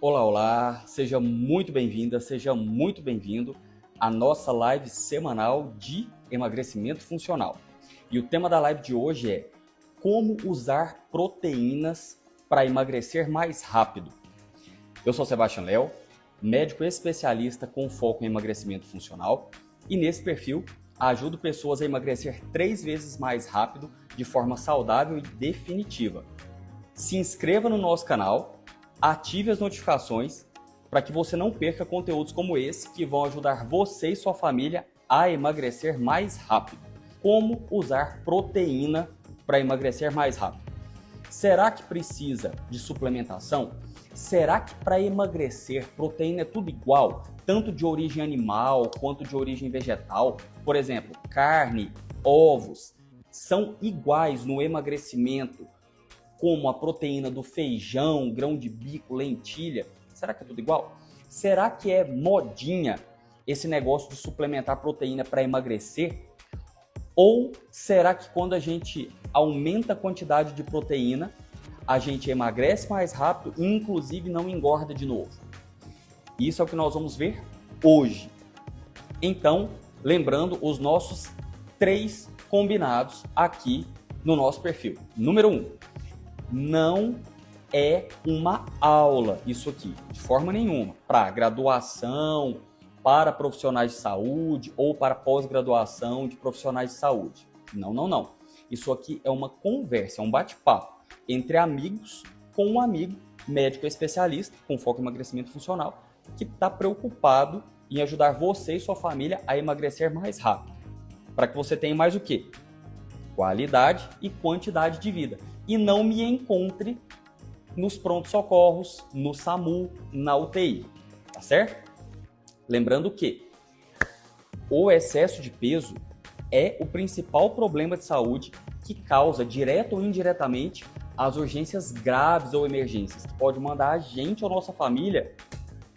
Olá, olá, seja muito bem-vinda, seja muito bem-vindo à nossa live semanal de emagrecimento funcional. E o tema da live de hoje é como usar proteínas para emagrecer mais rápido. Eu sou Sebastião Léo, médico especialista com foco em emagrecimento funcional e nesse perfil ajudo pessoas a emagrecer 3 vezes mais rápido de forma saudável e definitiva. Se inscreva no nosso canal, ative as notificações para que você não perca conteúdos como esse que vão ajudar você e sua família a emagrecer mais rápido. Como usar proteína para emagrecer mais rápido? Será que precisa de suplementação? Será que para emagrecer proteína é tudo igual, tanto de origem animal quanto de origem vegetal? Por exemplo, carne, ovos, são iguais no emagrecimento como a proteína do feijão, grão de bico, lentilha? Será que é tudo igual? Será que é modinha esse negócio de suplementar proteína para emagrecer? Ou será que quando a gente aumenta a quantidade de proteína, a gente emagrece mais rápido e inclusive não engorda de novo? Isso é o que nós vamos ver hoje. Então, lembrando os nossos 3 combinados aqui no nosso perfil. Número 1, não é uma aula isso aqui, de forma nenhuma, para graduação, para profissionais de saúde ou para pós-graduação de profissionais de saúde. Não. Isso aqui é uma conversa, é um bate-papo entre amigos com um amigo médico especialista com foco em emagrecimento funcional que está preocupado em ajudar você e sua família a emagrecer mais rápido, para que você tenha mais o quê? Qualidade e quantidade de vida. E não me encontre nos prontos-socorros, no SAMU, na UTI, tá certo? Lembrando que o excesso de peso é o principal problema de saúde que causa, direto ou indiretamente, as urgências graves ou emergências, que pode mandar a gente ou nossa família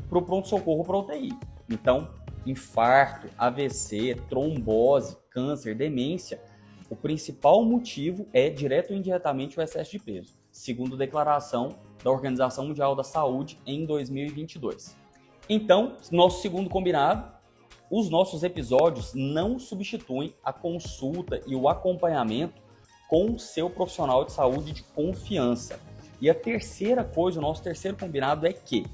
para o pronto-socorro para UTI. Então, infarto, AVC, trombose, câncer, demência, o principal motivo é, direto ou indiretamente, o excesso de peso, segundo a declaração da Organização Mundial da Saúde em 2022. Então, nosso segundo combinado, os nossos episódios não substituem a consulta e o acompanhamento com o seu profissional de saúde de confiança. E a terceira coisa, o nosso terceiro combinado é que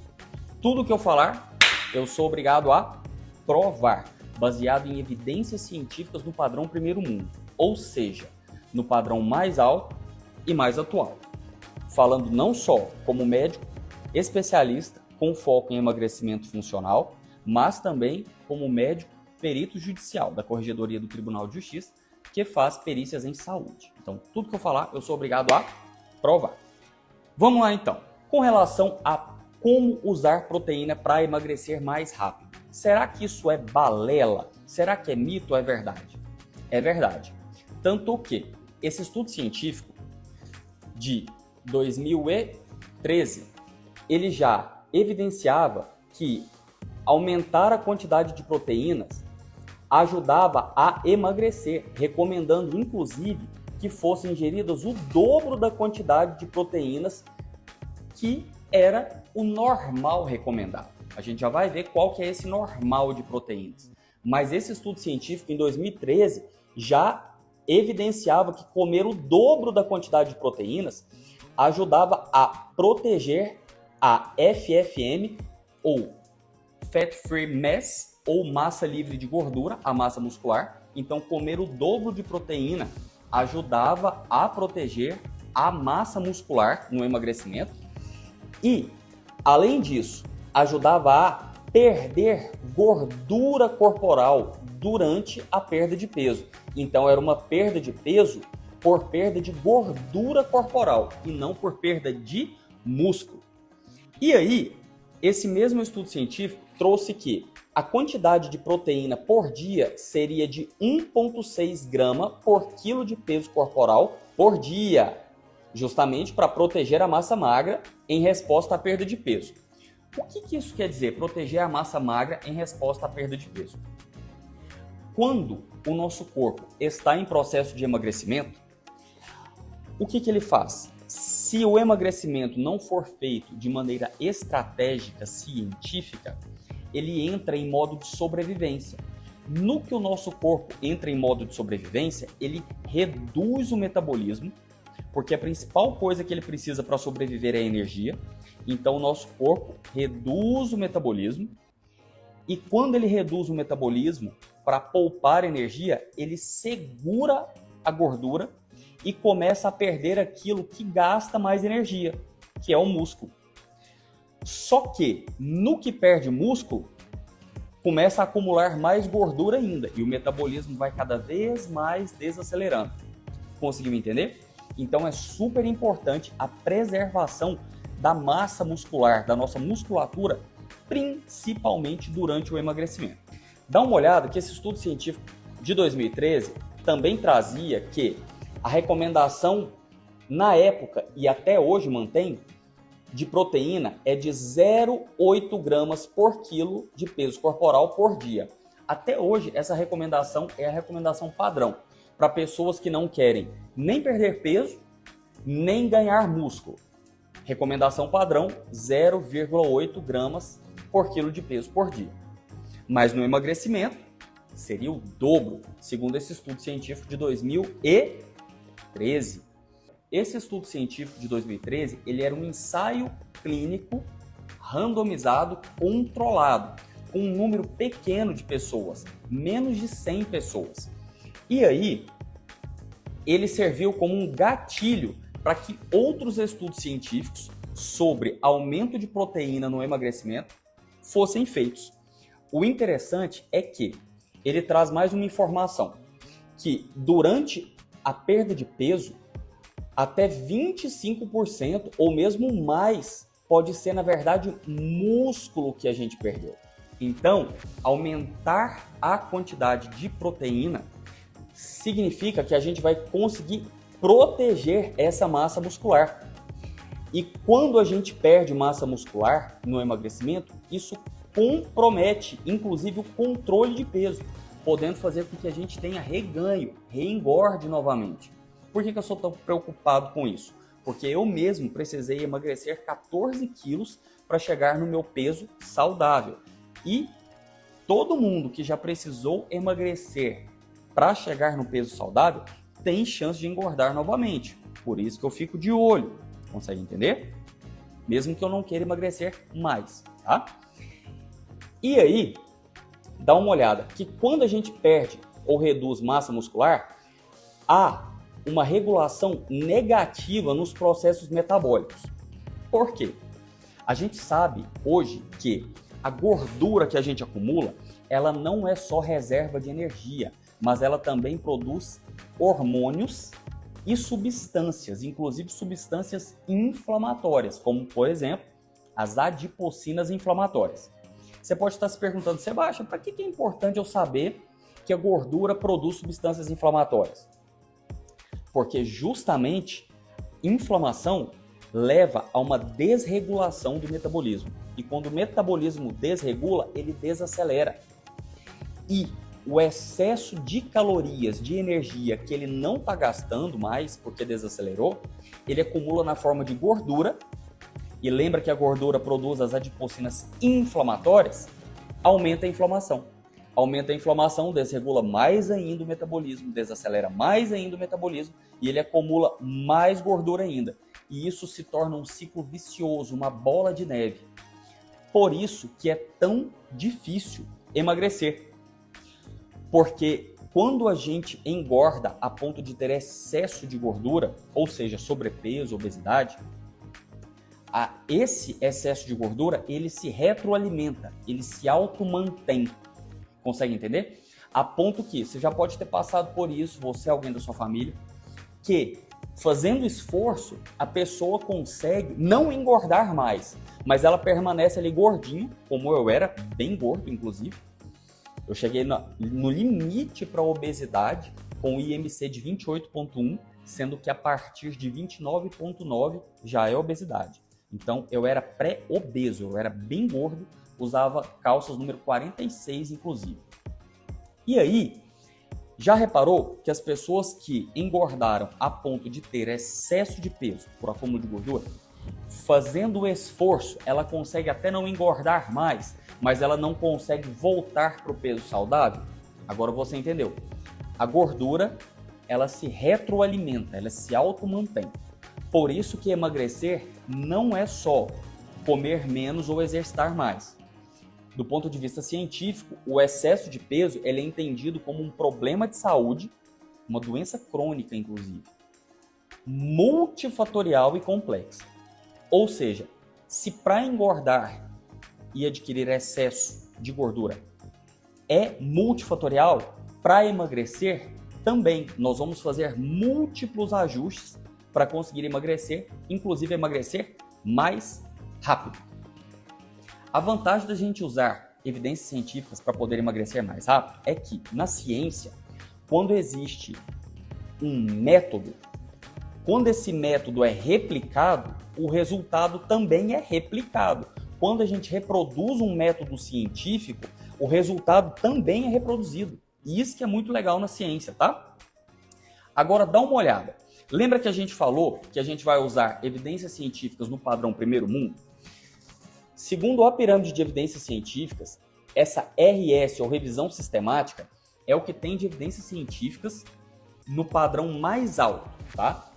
tudo que eu falar, eu sou obrigado a provar, baseado em evidências científicas no padrão primeiro mundo. Ou seja, no padrão mais alto e mais atual. Falando não só como médico especialista com foco em emagrecimento funcional, mas também como médico perito judicial da Corregedoria do Tribunal de Justiça, que faz perícias em saúde. Então, tudo que eu falar, eu sou obrigado a provar. Vamos lá então. Com relação a como usar proteína para emagrecer mais rápido. Será que isso é balela? Será que é mito ou é verdade? É verdade. Tanto que esse estudo científico de 2013, ele já evidenciava que aumentar a quantidade de proteínas ajudava a emagrecer, recomendando inclusive que fossem ingeridas o dobro da quantidade de proteínas que era o normal recomendado. A gente já vai ver qual que é esse normal de proteínas. Mas esse estudo científico em 2013 já evidenciava que comer o dobro da quantidade de proteínas ajudava a proteger a FFM, ou Fat Free Mass, ou massa livre de gordura, a massa muscular. Então, comer o dobro de proteína ajudava a proteger a massa muscular no emagrecimento e, além disso, ajudava a perder gordura corporal durante a perda de peso. Então, era uma perda de peso por perda de gordura corporal e não por perda de músculo. E aí, esse mesmo estudo científico trouxe que a quantidade de proteína por dia seria de 1,6 grama por quilo de peso corporal por dia, justamente para proteger a massa magra em resposta à perda de peso. O que isso quer dizer, proteger a massa magra em resposta à perda de peso? Quando o nosso corpo está em processo de emagrecimento, o que ele faz? Se o emagrecimento não for feito de maneira estratégica, científica, ele entra em modo de sobrevivência. No que o nosso corpo entra em modo de sobrevivência, ele reduz o metabolismo, porque a principal coisa que ele precisa para sobreviver é a energia. Então, o nosso corpo reduz o metabolismo, e quando ele reduz o metabolismo, para poupar energia, ele segura a gordura e começa a perder aquilo que gasta mais energia, que é o músculo. Só que, no que perde músculo, começa a acumular mais gordura ainda, e o metabolismo vai cada vez mais desacelerando. Conseguiu entender? Então é super importante a preservação da massa muscular, da nossa musculatura, principalmente durante o emagrecimento. Dá uma olhada que esse estudo científico de 2013 também trazia que a recomendação na época e até hoje mantém de proteína é de 0,8 gramas por quilo de peso corporal por dia. Até hoje essa recomendação é a recomendação padrão para pessoas que não querem nem perder peso, nem ganhar músculo. Recomendação padrão, 0,8 gramas por quilo de peso por dia. Mas no emagrecimento, seria o dobro, segundo esse estudo científico de 2013. Esse estudo científico de 2013, ele era um ensaio clínico randomizado, controlado, com um número pequeno de pessoas, menos de 100 pessoas. E aí, ele serviu como um gatilho para que outros estudos científicos sobre aumento de proteína no emagrecimento fossem feitos. O interessante é que ele traz mais uma informação, que durante a perda de peso, até 25% ou mesmo mais pode ser, na verdade, músculo que a gente perdeu. Então, aumentar a quantidade de proteína significa que a gente vai conseguir proteger essa massa muscular. E quando a gente perde massa muscular no emagrecimento, isso compromete, inclusive, o controle de peso, podendo fazer com que a gente tenha reganho, reengorde novamente. Por que eu sou tão preocupado com isso? Porque eu mesmo precisei emagrecer 14 quilos para chegar no meu peso saudável. E todo mundo que já precisou emagrecer para chegar no peso saudável tem chance de engordar novamente. Por isso que eu fico de olho. Consegue entender? Mesmo que eu não queira emagrecer mais, tá? E aí, dá uma olhada que quando a gente perde ou reduz massa muscular, há uma regulação negativa nos processos metabólicos. Por quê? A gente sabe hoje que a gordura que a gente acumula, ela não é só reserva de energia, mas ela também produz hormônios e substâncias, inclusive substâncias inflamatórias, como, por exemplo, as adipocinas inflamatórias. Você pode estar se perguntando, Sebastião, para que é importante eu saber que a gordura produz substâncias inflamatórias? Porque justamente inflamação leva a uma desregulação do metabolismo. E quando o metabolismo desregula, ele desacelera. E o excesso de calorias, de energia que ele não está gastando mais, porque desacelerou, ele acumula na forma de gordura. E lembra que a gordura produz as adipocinas inflamatórias? Aumenta a inflamação. Aumenta a inflamação, desregula mais ainda o metabolismo, desacelera mais ainda o metabolismo e ele acumula mais gordura ainda. E isso se torna um ciclo vicioso, uma bola de neve. Por isso que é tão difícil emagrecer. Porque quando a gente engorda a ponto de ter excesso de gordura, ou seja, sobrepeso, obesidade, esse excesso de gordura, ele se retroalimenta, ele se automantém. Consegue entender? A ponto que você já pode ter passado por isso, você, alguém da sua família, que fazendo esforço, a pessoa consegue não engordar mais, mas ela permanece ali gordinha, como eu era, bem gordo inclusive. Eu cheguei no limite para a obesidade com o IMC de 28,1, sendo que a partir de 29,9 já é obesidade. Então eu era pré-obeso, eu era bem gordo, usava calças número 46 inclusive. E aí, Já reparou que as pessoas que engordaram a ponto de ter excesso de peso por acúmulo de gordura, fazendo o esforço, ela consegue até não engordar mais, mas ela não consegue voltar para o peso saudável? Agora você entendeu. A gordura, ela se retroalimenta, ela se automantém. Por isso que emagrecer não é só comer menos ou exercitar mais. Do ponto de vista científico, o excesso de peso ele é entendido como um problema de saúde, uma doença crônica, inclusive, multifatorial e complexa. Ou seja, se para engordar e adquirir excesso de gordura é multifatorial, para emagrecer também nós vamos fazer múltiplos ajustes para conseguir emagrecer, inclusive emagrecer mais rápido. A vantagem da gente usar evidências científicas para poder emagrecer mais rápido é que, na ciência, quando existe um método, quando esse método é replicado, o resultado também é replicado. Quando a gente reproduz um método científico, o resultado também é reproduzido. E isso que é muito legal na ciência, tá? Agora dá uma olhada. Lembra que a gente falou que a gente vai usar evidências científicas no padrão primeiro mundo? Segundo a pirâmide de evidências científicas, essa RS, ou revisão sistemática, é o que tem de evidências científicas no padrão mais alto, tá?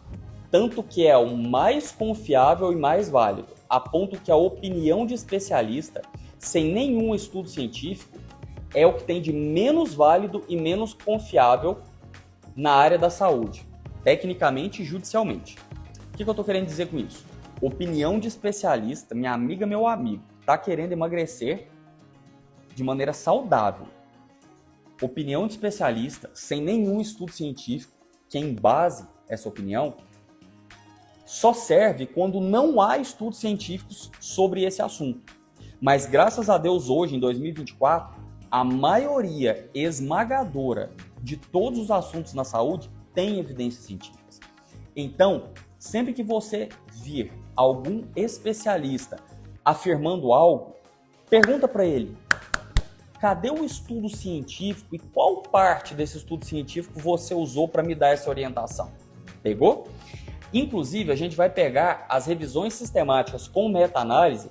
Tanto que é o mais confiável e mais válido, a ponto que a opinião de especialista, sem nenhum estudo científico, é o que tem de menos válido e menos confiável na área da saúde, tecnicamente e judicialmente. O que eu estou querendo dizer com isso? Opinião de especialista, minha amiga, meu amigo, está querendo emagrecer de maneira saudável. Opinião de especialista, sem nenhum estudo científico que embase essa opinião, só serve quando não há estudos científicos sobre esse assunto. Mas graças a Deus hoje, em 2024, a maioria esmagadora de todos os assuntos na saúde tem evidências científicas. Então, sempre que você vir algum especialista afirmando algo, pergunta para ele: cadê o estudo científico e qual parte desse estudo científico você usou para me dar essa orientação? Pegou? Inclusive, a gente vai pegar as revisões sistemáticas com meta-análise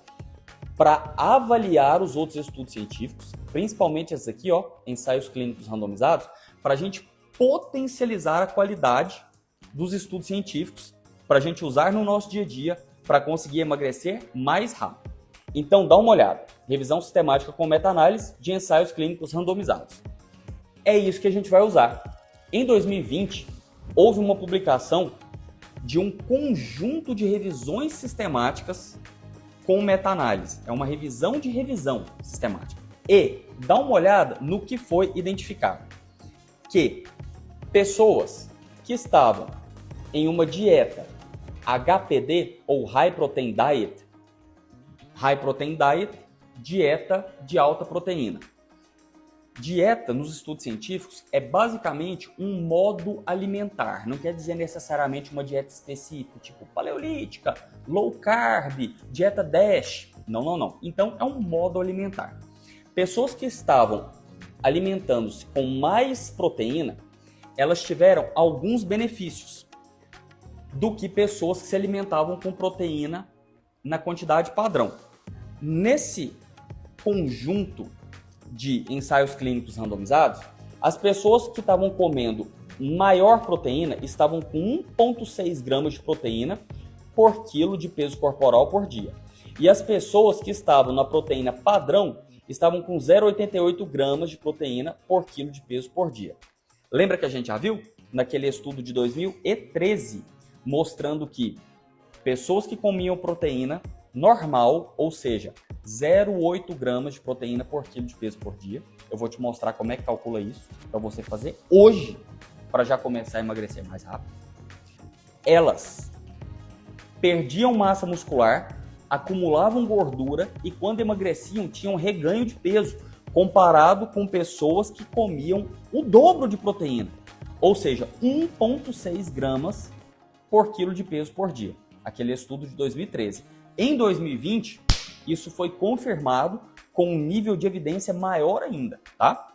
para avaliar os outros estudos científicos, principalmente esses aqui, ó, ensaios clínicos randomizados, para a gente potencializar a qualidade dos estudos científicos, para a gente usar no nosso dia a dia para conseguir emagrecer mais rápido. Então, dá uma olhada. Revisão sistemática com meta-análise de ensaios clínicos randomizados. É isso que a gente vai usar. Em 2020, houve uma publicação de um conjunto de revisões sistemáticas com meta-análise. É uma revisão de revisão sistemática. E dá uma olhada no que foi identificado. Que pessoas que estavam em uma dieta HPD, ou High Protein Diet, dieta de alta proteína. Dieta, nos estudos científicos, é basicamente um modo alimentar. Não quer dizer necessariamente uma dieta específica, tipo paleolítica, low carb, dieta DASH. Não. Então, é um modo alimentar. Pessoas que estavam alimentando-se com mais proteína, elas tiveram alguns benefícios do que pessoas que se alimentavam com proteína na quantidade padrão. Nesse conjunto de ensaios clínicos randomizados, as pessoas que estavam comendo maior proteína estavam com 1,6 gramas de proteína por quilo de peso corporal por dia. E as pessoas que estavam na proteína padrão estavam com 0,88 gramas de proteína por quilo de peso por dia. Lembra que a gente já viu naquele estudo de 2013, mostrando que pessoas que comiam proteína normal, ou seja, 0,8 gramas de proteína por quilo de peso por dia. Eu vou te mostrar como é que calcula isso para você fazer hoje, para já começar a emagrecer mais rápido. Elas perdiam massa muscular, acumulavam gordura e quando emagreciam tinham reganho de peso, comparado com pessoas que comiam o dobro de proteína, ou seja, 1,6 gramas por quilo de peso por dia. Aquele estudo de 2013. Em 2020, isso foi confirmado com um nível de evidência maior ainda, tá?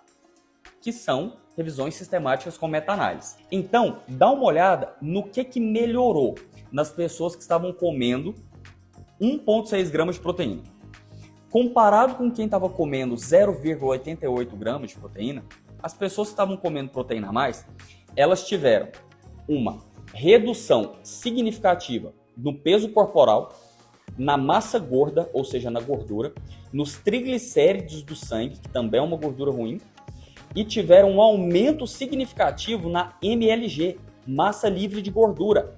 Que são revisões sistemáticas com meta-análise. Então, dá uma olhada no que melhorou nas pessoas que estavam comendo 1,6 gramas de proteína. Comparado com quem estava comendo 0,88 gramas de proteína, as pessoas que estavam comendo proteína a mais, elas tiveram uma redução significativa no peso corporal, na massa gorda, ou seja, na gordura, nos triglicéridos do sangue, que também é uma gordura ruim, e tiveram um aumento significativo na MLG, massa livre de gordura,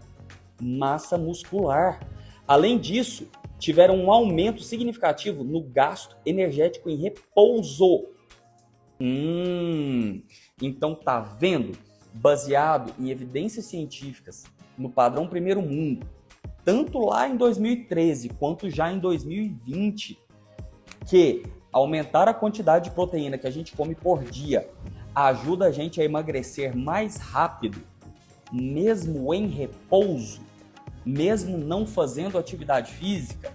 massa muscular. Além disso, tiveram um aumento significativo no gasto energético em repouso. Então tá vendo? Baseado em evidências científicas, no padrão primeiro mundo, tanto lá em 2013 quanto já em 2020, que aumentar a quantidade de proteína que a gente come por dia ajuda a gente a emagrecer mais rápido, mesmo em repouso, mesmo não fazendo atividade física.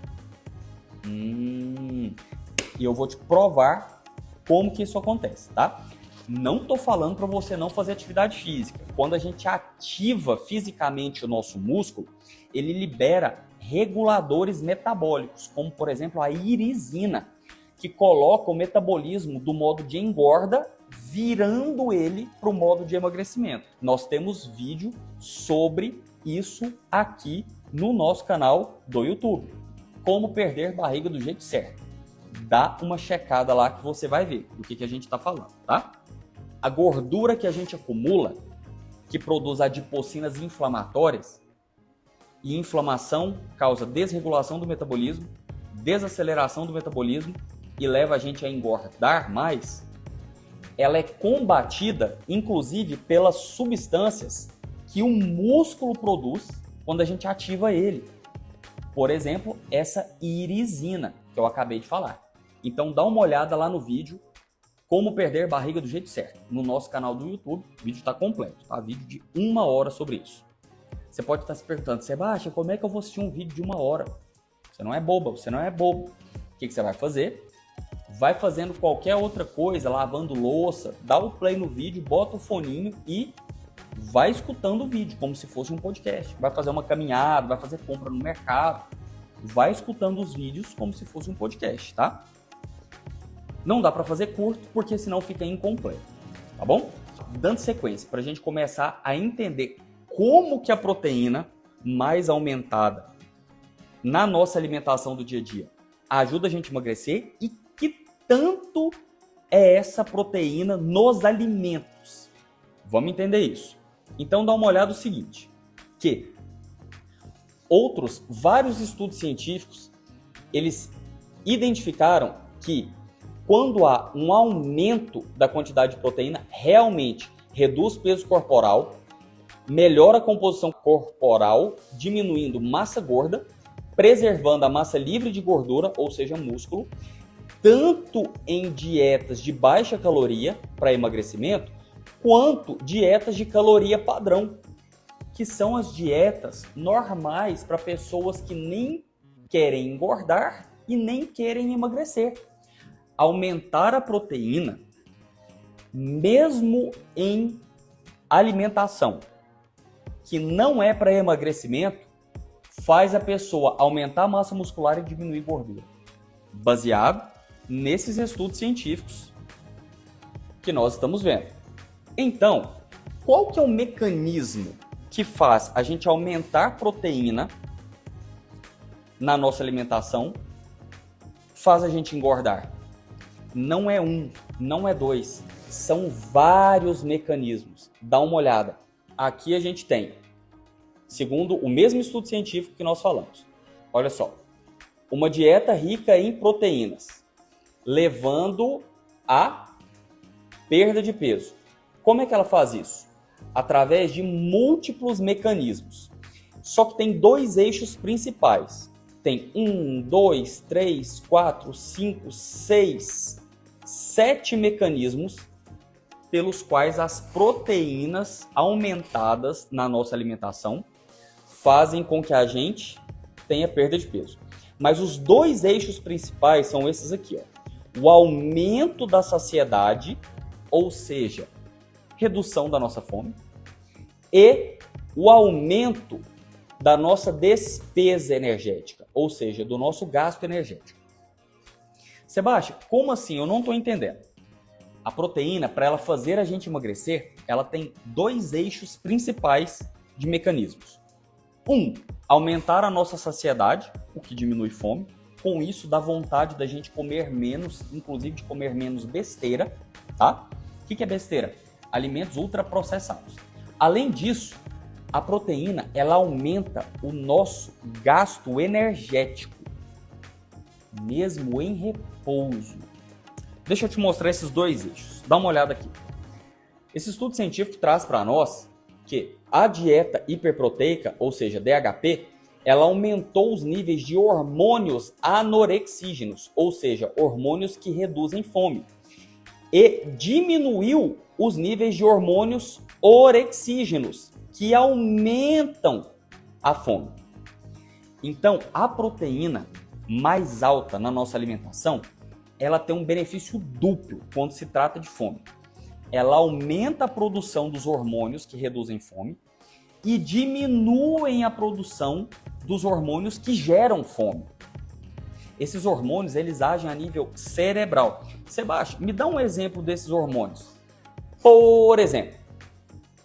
E eu vou te provar como que isso acontece, tá? Não tô falando para você não fazer atividade física. Quando a gente ativa fisicamente o nosso músculo, ele libera reguladores metabólicos, como por exemplo a irisina, que coloca o metabolismo do modo de engorda, virando ele para o modo de emagrecimento. Nós temos vídeo sobre isso aqui no nosso canal do YouTube. Como perder barriga do jeito certo. Dá uma checada lá que você vai ver do que a gente está falando, tá? A gordura que a gente acumula, que produz adipocinas inflamatórias, e inflamação causa desregulação do metabolismo, desaceleração do metabolismo e leva a gente a engordar mais, ela é combatida, inclusive, pelas substâncias que o músculo produz quando a gente ativa ele. Por exemplo, essa irisina, que eu acabei de falar. Então dá uma olhada lá no vídeo Como Perder Barriga do Jeito Certo, no nosso canal do YouTube. O vídeo está completo, tá? Vídeo de 1 hora sobre isso. Você pode estar se perguntando, Sebastião, como é que eu vou assistir um vídeo de 1 hora? Você não é boba, você não é bobo. O que você vai fazer? Vai fazendo qualquer outra coisa, lavando louça, dá o play no vídeo, bota o foninho e vai escutando o vídeo, como se fosse um podcast. Vai fazer uma caminhada, vai fazer compra no mercado, vai escutando os vídeos como se fosse um podcast, tá? Não dá para fazer curto, porque senão fica incompleto, tá bom? Dando sequência, para a gente começar a entender como que a proteína mais aumentada na nossa alimentação do dia a dia ajuda a gente a emagrecer e que tanto é essa proteína nos alimentos. Vamos entender isso. Então dá uma olhada no seguinte, que vários estudos científicos, eles identificaram que quando há um aumento da quantidade de proteína, realmente reduz peso corporal, melhora a composição corporal, diminuindo massa gorda, preservando a massa livre de gordura, ou seja, músculo, tanto em dietas de baixa caloria para emagrecimento, quanto dietas de caloria padrão, que são as dietas normais para pessoas que nem querem engordar e nem querem emagrecer. Aumentar a proteína, mesmo em alimentação que não é para emagrecimento, faz a pessoa aumentar a massa muscular e diminuir gordura. Baseado nesses estudos científicos que nós estamos vendo. Então, qual que é o mecanismo que faz a gente aumentar proteína na nossa alimentação, faz a gente engordar? Não é um, não é dois, são vários mecanismos. Dá uma olhada. Aqui a gente tem, segundo o mesmo estudo científico que nós falamos, olha só, uma dieta rica em proteínas, levando a perda de peso. Como é que ela faz isso? Através de múltiplos mecanismos. Só que tem 2 eixos principais. Tem 1, 2, 3, 4, 5, 6, 7 mecanismos pelos quais as proteínas aumentadas na nossa alimentação fazem com que a gente tenha perda de peso. Mas os 2 eixos principais são esses aqui, ó. O aumento da saciedade, ou seja, redução da nossa fome e o aumento da nossa despesa energética, ou seja, do nosso gasto energético. Sebastião, como assim? Eu não estou entendendo. A proteína, para ela fazer a gente emagrecer, ela tem dois eixos principais de mecanismos. Aumentar a nossa saciedade, o que diminui fome. Com isso, dá vontade da gente comer menos, inclusive de comer menos besteira, tá? O que é besteira? Alimentos ultraprocessados. Além disso, a proteína, ela aumenta o nosso gasto energético, mesmo em repouso. Deixa eu te mostrar esses dois eixos. Dá uma olhada aqui. Esse estudo científico traz para nós que a dieta hiperproteica, ou seja, DHP, ela aumentou os níveis de hormônios anorexígenos, ou seja, hormônios que reduzem fome, e diminuiu os níveis de hormônios orexígenos, que aumentam a fome. Então, a proteína mais alta na nossa alimentação, ela tem um benefício duplo quando se trata de fome. Ela aumenta a produção dos hormônios que reduzem fome e diminuem a produção dos hormônios que geram fome. Esses hormônios, eles agem a nível cerebral. Sebastião, me dá um exemplo desses hormônios. Por exemplo,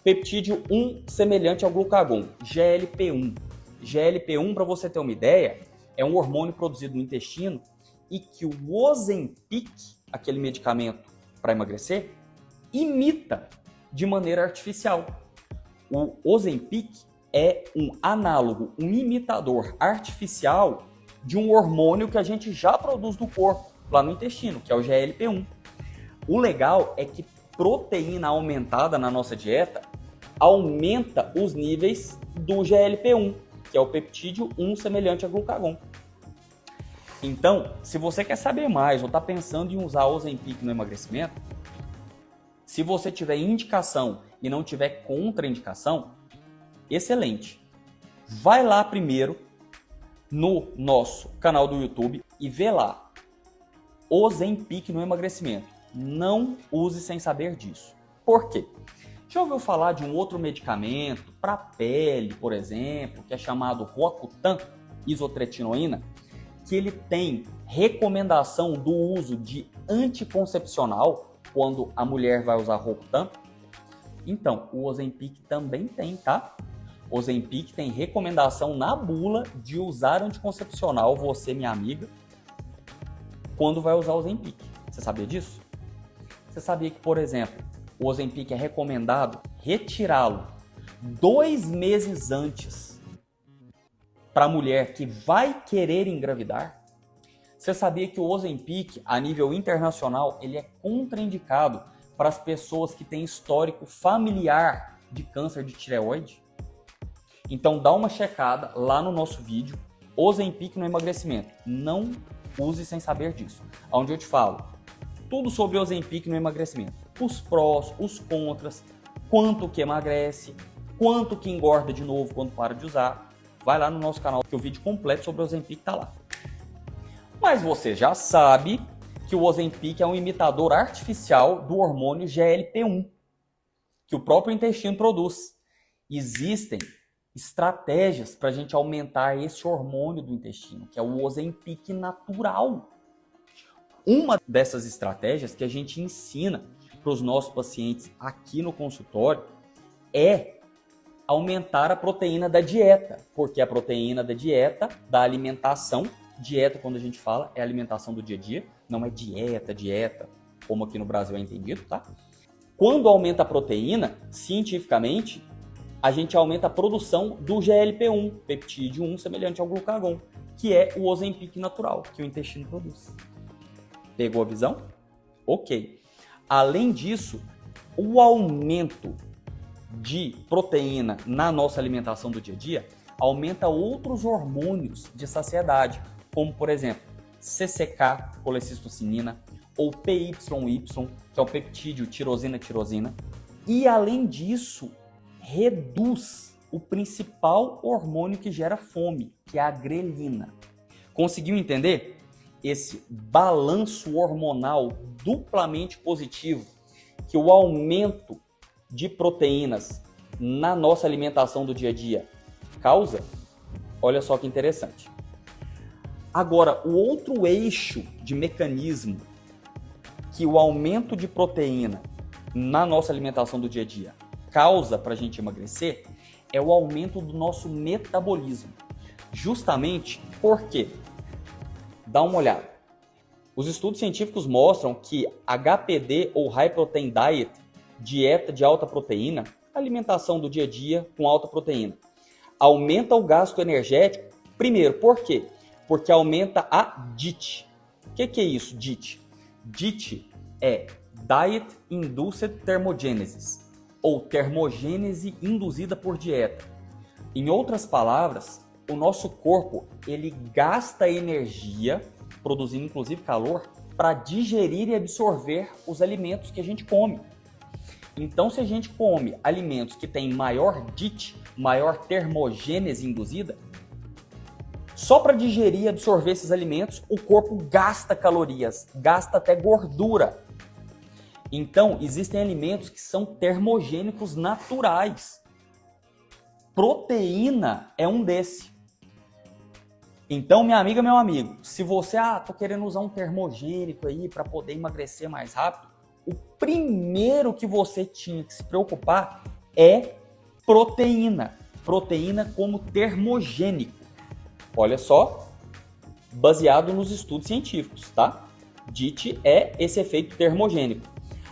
peptídeo 1 semelhante ao glucagon, GLP-1. GLP-1, para você ter uma ideia, é um hormônio produzido no intestino e que o Ozempic, aquele medicamento para emagrecer, imita de maneira artificial. O Ozempic é um análogo, um imitador artificial de um hormônio que a gente já produz no corpo, lá no intestino, que é o GLP-1. O legal é que proteína aumentada na nossa dieta aumenta os níveis do GLP-1, que é o peptídeo 1 semelhante a glucagon. Então, se você quer saber mais ou está pensando em usar Ozempic no emagrecimento, se você tiver indicação e não tiver contraindicação, excelente. Vai lá primeiro no nosso canal do YouTube e vê lá Ozempic no emagrecimento. Não use sem saber disso. Por quê? Já ouviu falar de um outro medicamento para pele, por exemplo, que é chamado Roacutan, isotretinoína, que ele tem recomendação do uso de anticoncepcional quando a mulher vai usar Roacutan? Então, o Ozempic também tem, tá? O Ozempic tem recomendação na bula de usar anticoncepcional, você, minha amiga, quando vai usar o Ozempic. Você sabia disso? Você sabia que, por exemplo, o Ozempic é recomendado retirá-lo 2 meses antes para a mulher que vai querer engravidar? Você sabia que o Ozempic, a nível internacional, ele é contraindicado para as pessoas que têm histórico familiar de câncer de tireoide? Então dá uma checada lá no nosso vídeo, Ozempic no emagrecimento. Não use sem saber disso. Onde eu te falo tudo sobre Ozempic no emagrecimento. Os prós, os contras, quanto que emagrece, quanto que engorda de novo quando para de usar. Vai lá no nosso canal que o vídeo completo sobre o Ozempic está lá. Mas você já sabe que o Ozempic é um imitador artificial do hormônio GLP-1, que o próprio intestino produz. Existem estratégias para a gente aumentar esse hormônio do intestino, que é o Ozempic natural. Uma dessas estratégias que a gente ensina para os nossos pacientes aqui no consultório é aumentar a proteína da dieta, porque a proteína da dieta, da alimentação, dieta quando a gente fala é alimentação do dia a dia, não é dieta, como aqui no Brasil é entendido, tá? Quando aumenta a proteína, cientificamente, a gente aumenta a produção do GLP-1, peptídeo 1 semelhante ao glucagon, que é o Ozempic natural, que o intestino produz. Pegou a visão? Ok. Além disso, o aumento de proteína na nossa alimentação do dia a dia aumenta outros hormônios de saciedade, como, por exemplo, CCK, colecistocinina, ou PYY, que é o peptídeo tirosina. E, além disso, reduz o principal hormônio que gera fome, que é a grelina. Conseguiu entender? Esse balanço hormonal duplamente positivo, que o aumento de proteínas na nossa alimentação do dia a dia causa? Olha só que interessante. Agora, o outro eixo de mecanismo que o aumento de proteína na nossa alimentação do dia a dia causa para a gente emagrecer é o aumento do nosso metabolismo. Justamente porque, dá uma olhada, os estudos científicos mostram que HPD ou High Protein Diet, dieta de alta proteína, alimentação do dia a dia com alta proteína, aumenta o gasto energético. Primeiro, por quê? Porque aumenta a DIT. O que é isso, DIT? DIT é Diet Induced Thermogenesis, ou termogênese induzida por dieta. Em outras palavras, o nosso corpo ele gasta energia, produzindo inclusive calor, para digerir e absorver os alimentos que a gente come. Então, se a gente come alimentos que têm maior DIT, maior termogênese induzida, só para digerir e absorver esses alimentos, o corpo gasta calorias, gasta até gordura. Então, existem alimentos que são termogênicos naturais. Proteína é um desse. Então, minha amiga, meu amigo, se você, tô querendo usar um termogênico aí para poder emagrecer mais rápido, o primeiro que você tinha que se preocupar é proteína. Proteína como termogênico. Olha só, baseado nos estudos científicos, tá? DIT é esse efeito termogênico.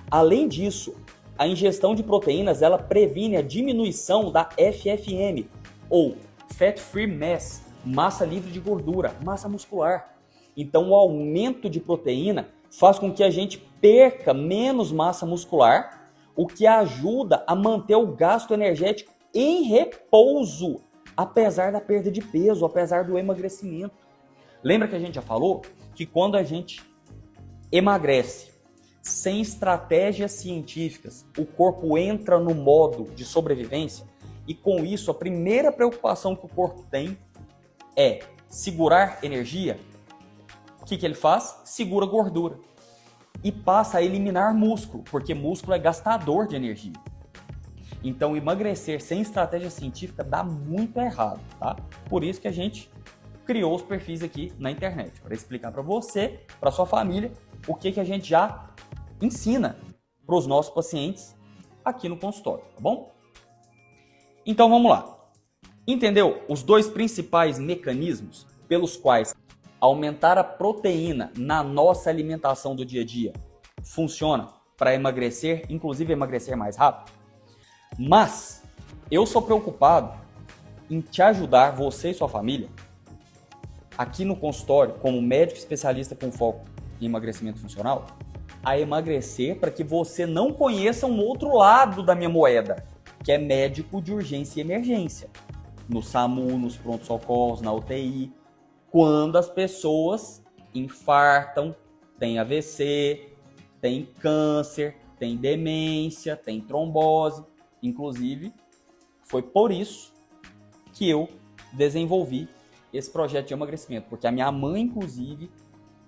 Além disso, a ingestão de proteínas ela previne a diminuição da FFM, ou Fat Free Mass, massa livre de gordura, massa muscular. Então, o aumento de proteína faz com que a gente perca menos massa muscular, o que ajuda a manter o gasto energético em repouso, apesar da perda de peso, apesar do emagrecimento. Lembra que a gente já falou que quando a gente emagrece sem estratégias científicas, o corpo entra no modo de sobrevivência e com isso a primeira preocupação que o corpo tem é segurar energia? O que ele faz? Segura gordura e passa a eliminar músculo, porque músculo é gastador de energia. Então, emagrecer sem estratégia científica dá muito errado, tá? Por isso que a gente criou os perfis aqui na internet, para explicar para você, para sua família, o que a gente já ensina para os nossos pacientes aqui no consultório, tá bom? Então, vamos lá. Entendeu os dois principais mecanismos pelos quais aumentar a proteína na nossa alimentação do dia a dia funciona para emagrecer, inclusive emagrecer mais rápido? Mas eu sou preocupado em te ajudar, você e sua família, aqui no consultório, como médico especialista com foco em emagrecimento funcional, a emagrecer para que você não conheça um outro lado da minha moeda, que é médico de urgência e emergência. No SAMU, nos prontos-socorros, na UTI, quando as pessoas infartam, têm AVC, têm câncer, têm demência, têm trombose. Inclusive, foi por isso que eu desenvolvi esse projeto de emagrecimento, porque a minha mãe, inclusive,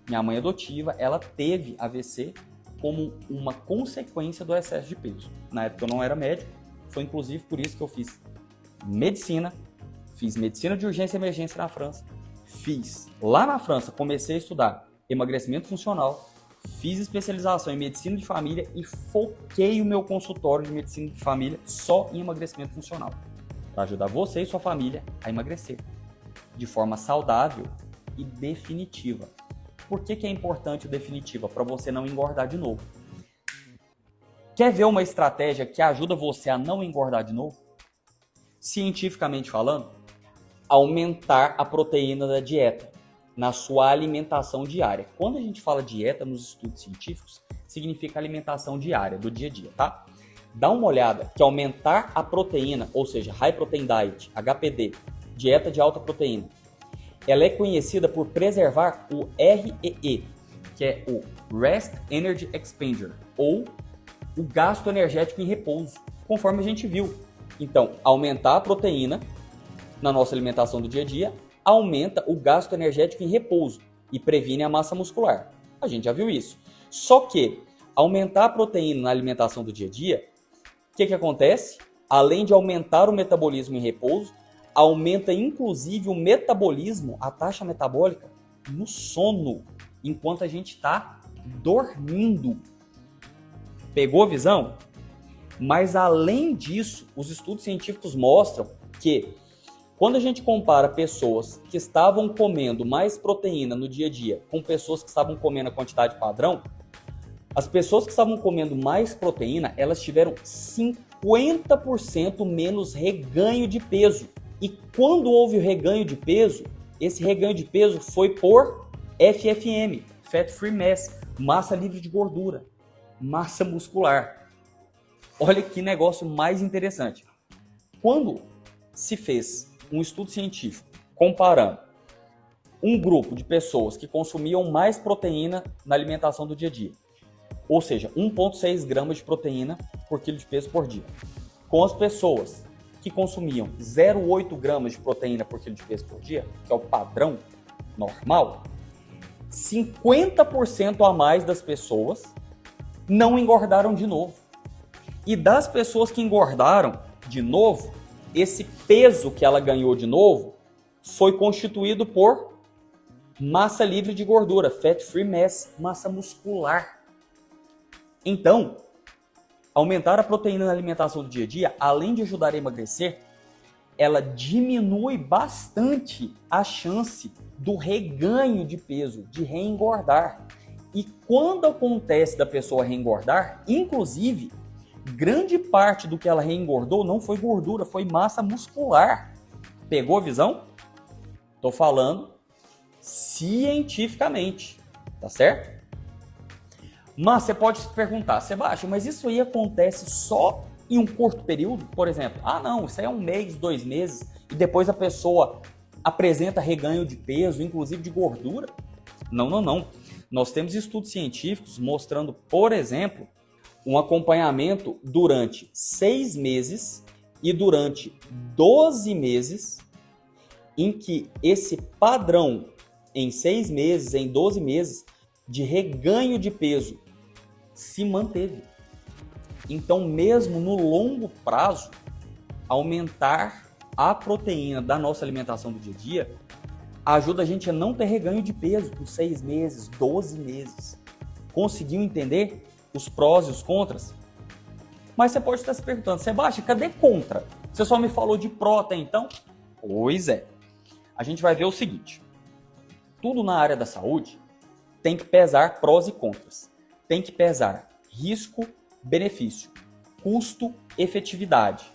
minha mãe adotiva, ela teve AVC como uma consequência do excesso de peso. Na época eu não era médico, foi inclusive por isso que eu fiz medicina de urgência e emergência na França, fiz lá na França, comecei a estudar emagrecimento funcional, fiz especialização em medicina de família e foquei o meu consultório de medicina de família só em emagrecimento funcional, para ajudar você e sua família a emagrecer de forma saudável e definitiva. Por que é importante o definitiva? Para você não engordar de novo. Quer ver uma estratégia que ajuda você a não engordar de novo? Cientificamente falando, aumentar a proteína da dieta na sua alimentação diária. Quando a gente fala dieta nos estudos científicos, significa alimentação diária, do dia a dia, tá? Dá uma olhada que aumentar a proteína, ou seja, High Protein Diet, HPD, dieta de alta proteína, ela é conhecida por preservar o REE, que é o Rest Energy Expenditure, ou o gasto energético em repouso, conforme a gente viu. Então, aumentar a proteína na nossa alimentação do dia a dia aumenta o gasto energético em repouso e previne a massa muscular. A gente já viu isso. Só que aumentar a proteína na alimentação do dia a dia O que acontece? Além de aumentar o metabolismo em repouso, aumenta inclusive o metabolismo, a taxa metabólica, no sono, enquanto a gente está dormindo. Pegou a visão? Mas além disso, os estudos científicos mostram que quando a gente compara pessoas que estavam comendo mais proteína no dia a dia com pessoas que estavam comendo a quantidade padrão, as pessoas que estavam comendo mais proteína, elas tiveram 50% menos reganho de peso. E quando houve o reganho de peso, esse reganho de peso foi por FFM, Fat Free Mass, massa livre de gordura, massa muscular. Olha que negócio mais interessante. Quando se fez um estudo científico comparando um grupo de pessoas que consumiam mais proteína na alimentação do dia a dia, ou seja, 1,6 gramas de proteína por quilo de peso por dia, com as pessoas que consumiam 0,8 gramas de proteína por quilo de peso por dia, que é o padrão normal, 50% a mais das pessoas não engordaram de novo. E das pessoas que engordaram de novo, esse peso que ela ganhou de novo foi constituído por massa livre de gordura, Fat Free Mass, massa muscular. Então, aumentar a proteína na alimentação do dia a dia, além de ajudar a emagrecer, ela diminui bastante a chance do reganho de peso, de reengordar. E quando acontece da pessoa reengordar, inclusive, grande parte do que ela reengordou não foi gordura, foi massa muscular. Pegou a visão? Estou falando cientificamente, tá certo? Mas você pode se perguntar, Sebastião, mas isso aí acontece só em um curto período? Por exemplo, não, isso aí é 1 mês, 2 meses, e depois a pessoa apresenta reganho de peso, inclusive de gordura? Não. Nós temos estudos científicos mostrando, por exemplo, um acompanhamento durante 6 meses e durante 12 meses, em que esse padrão em 6 meses, em 12 meses, de reganho de peso se manteve. Então, mesmo no longo prazo, aumentar a proteína da nossa alimentação do dia a dia ajuda a gente a não ter reganho de peso por 6 meses, 12 meses. Conseguiu entender os prós e os contras? Mas você pode estar se perguntando, Sebastião, cadê contra? Você só me falou de pró até então? Pois é. A gente vai ver o seguinte. Tudo na área da saúde tem que pesar prós e contras. Tem que pesar risco, benefício, custo, efetividade.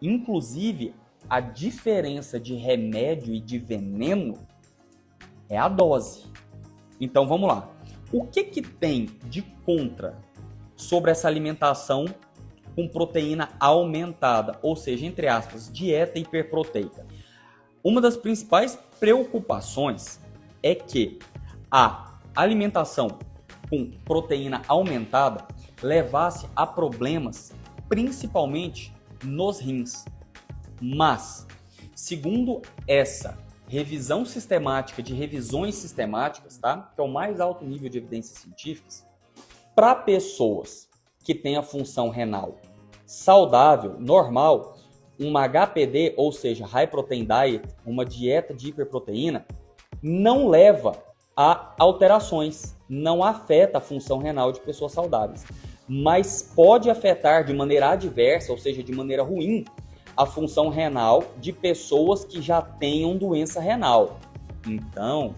Inclusive, a diferença de remédio e de veneno é a dose. Então, vamos lá. O que tem de contra sobre essa alimentação com proteína aumentada? Ou seja, entre aspas, dieta hiperproteica. Uma das principais preocupações é que a alimentação com proteína aumentada levasse a problemas, principalmente nos rins. Mas, segundo essa revisão sistemática de revisões sistemáticas, tá? Que é o mais alto nível de evidências científicas, para pessoas que têm a função renal saudável, normal, uma HPD, ou seja, High Protein Diet, uma dieta de hiperproteína, não leva a alterações, não afeta a função renal de pessoas saudáveis, mas pode afetar de maneira adversa, ou seja, de maneira ruim, a função renal de pessoas que já tenham doença renal. Então,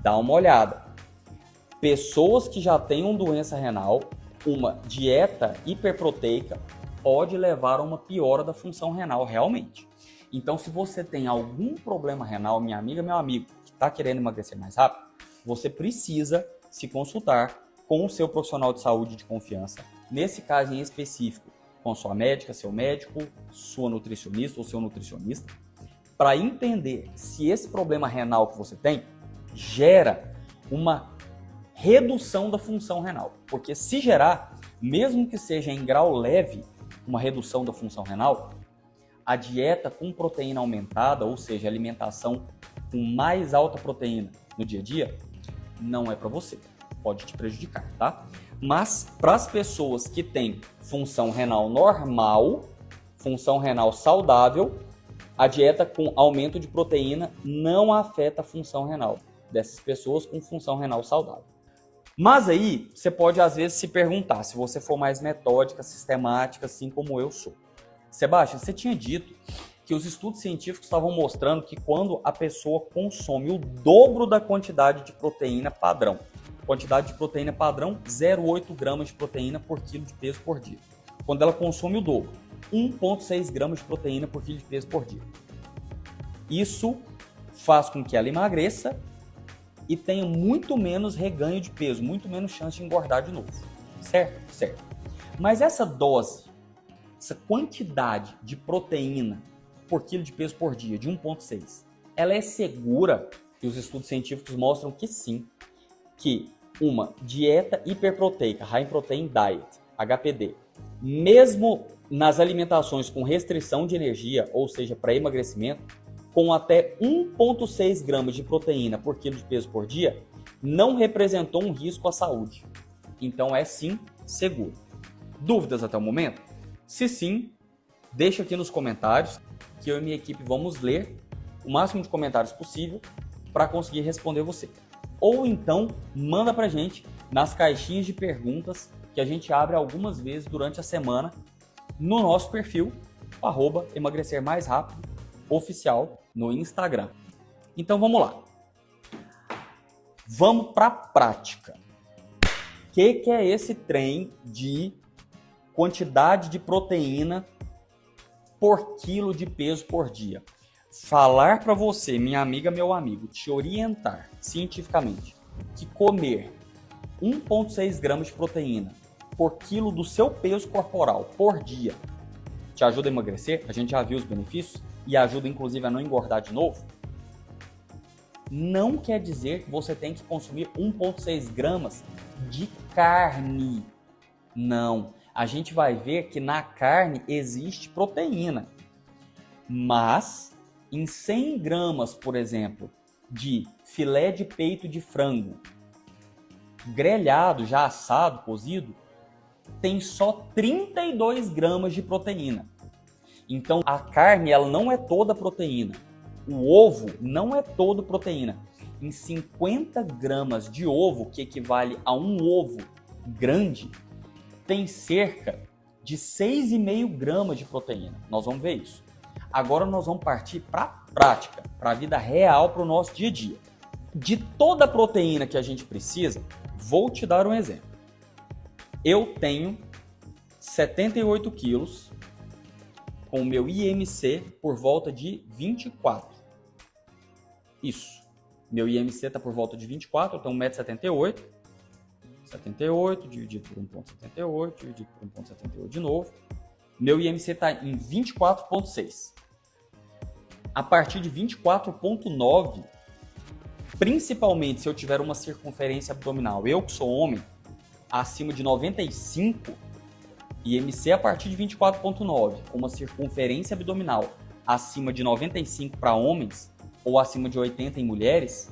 dá uma olhada. Pessoas que já tenham doença renal, uma dieta hiperproteica pode levar a uma piora da função renal realmente. Então, se você tem algum problema renal, minha amiga, meu amigo, que está querendo emagrecer mais rápido, você precisa se consultar com o seu profissional de saúde de confiança. Nesse caso em específico, com sua médica, seu médico, sua nutricionista ou seu nutricionista, para entender se esse problema renal que você tem gera uma redução da função renal. Porque se gerar, mesmo que seja em grau leve, uma redução da função renal, a dieta com proteína aumentada, ou seja, alimentação com mais alta proteína no dia a dia, não é para você. pode te prejudicar, tá? Mas para as pessoas que têm função renal normal, função renal saudável, a dieta com aumento de proteína não afeta a função renal dessas pessoas com função renal saudável. Mas aí, você pode às vezes se perguntar, se você for mais metódica, sistemática, assim como eu sou. Sebastião, você tinha dito que os estudos científicos estavam mostrando que quando a pessoa consome o dobro da quantidade de proteína padrão, quantidade de proteína padrão, 0,8 gramas de proteína por quilo de peso por dia. Quando ela consome o dobro, 1,6 gramas de proteína por quilo de peso por dia. Isso faz com que ela emagreça e tenha muito menos reganho de peso, muito menos chance de engordar de novo. Certo? Certo. Mas essa dose, essa quantidade de proteína por quilo de peso por dia, de 1,6, ela é segura? E os estudos científicos mostram que sim, que uma dieta hiperproteica, High Protein Diet, HPD, mesmo nas alimentações com restrição de energia, ou seja, para emagrecimento, com até 1,6 gramas de proteína por quilo de peso por dia, não representou um risco à saúde. Então é sim seguro. Dúvidas até o momento? Se sim, deixa aqui nos comentários que eu e minha equipe vamos ler o máximo de comentários possível para conseguir responder você. Ou então, manda pra gente nas caixinhas de perguntas que a gente abre algumas vezes durante a semana no nosso perfil, @emagrecermaisrapido_oficial no Instagram. Então vamos lá. Vamos para a prática. O que é esse trem de quantidade de proteína por quilo de peso por dia? Falar para você, minha amiga, meu amigo, te orientar cientificamente que comer 1,6 gramas de proteína por quilo do seu peso corporal por dia te ajuda a emagrecer, a gente já viu os benefícios, e ajuda inclusive a não engordar de novo, não quer dizer que você tem que consumir 1,6 gramas de carne. Não. A gente vai ver que na carne existe proteína, mas em 100 gramas, por exemplo, de filé de peito de frango, grelhado, já assado, cozido, tem só 32 gramas de proteína. Então a carne ela não é toda proteína. O ovo não é todo proteína. Em 50 gramas de ovo, que equivale a um ovo grande, tem cerca de 6,5 gramas de proteína. Nós vamos ver isso. Agora nós vamos partir para a prática, para a vida real, para o nosso dia a dia. De toda a proteína que a gente precisa, vou te dar um exemplo. Eu tenho 78 quilos, com o meu IMC por volta de 24. Isso. Meu IMC está por volta de 24, eu tenho 1,78 m. 78 dividido por 1,78, dividido por 1,78 de novo. Meu IMC está em 24,6. A partir de 24,9, principalmente se eu tiver uma circunferência abdominal, eu que sou homem, acima de 95, IMC a partir de 24,9, com uma circunferência abdominal acima de 95 para homens, ou acima de 80 em mulheres,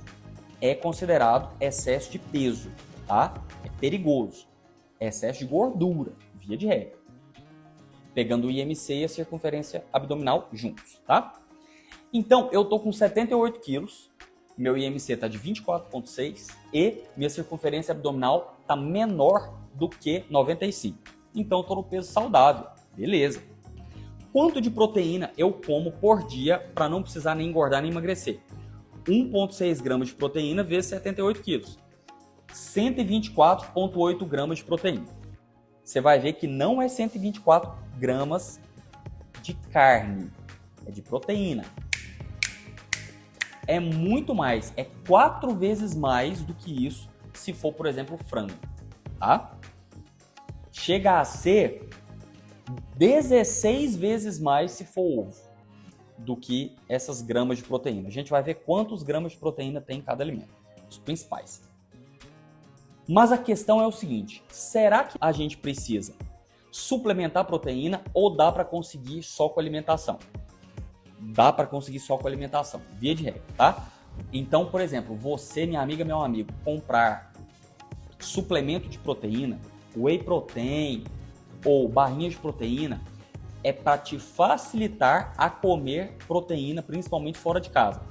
é considerado excesso de peso, tá? É perigoso. É excesso de gordura, via de regra. Pegando o IMC e a circunferência abdominal juntos, tá? Então, eu tô com 78 quilos, meu IMC tá de 24,6 e minha circunferência abdominal tá menor do que 95. Então, eu tô no peso saudável, beleza. Quanto de proteína eu como por dia para não precisar nem engordar nem emagrecer? 1,6 gramas de proteína vezes 78 quilos. 124,8 gramas de proteína. Você vai ver que não é 124 gramas de carne, é de proteína. É muito mais, é 4 vezes mais do que isso se for, por exemplo, frango, tá? Chega a ser 16 vezes mais se for ovo do que essas gramas de proteína. A gente vai ver quantos gramas de proteína tem em cada alimento, os principais. Mas a questão é o seguinte, será que a gente precisa suplementar proteína ou dá para conseguir só com alimentação? Dá para conseguir só com alimentação, via de regra, tá? Então, por exemplo, você, minha amiga, meu amigo, comprar suplemento de proteína, whey protein ou barrinha de proteína, é para te facilitar a comer proteína, principalmente fora de casa.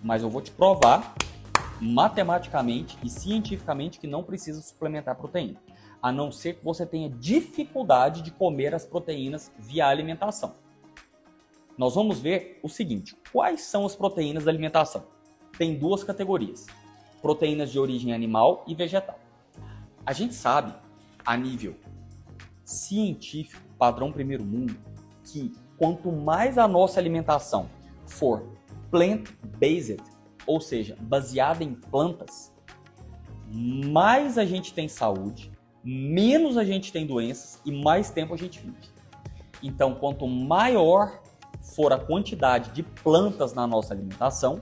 Mas eu vou te provar matematicamente e cientificamente que não precisa suplementar proteína, a não ser que você tenha dificuldade de comer as proteínas via alimentação. Nós vamos ver o seguinte: quais são as proteínas da alimentação? Tem duas categorias: proteínas de origem animal e vegetal. A gente sabe, a nível científico, padrão primeiro mundo, que quanto mais a nossa alimentação for plant-based, ou seja, baseada em plantas, mais a gente tem saúde, menos a gente tem doenças e mais tempo a gente vive. Então, quanto maior for a quantidade de plantas na nossa alimentação,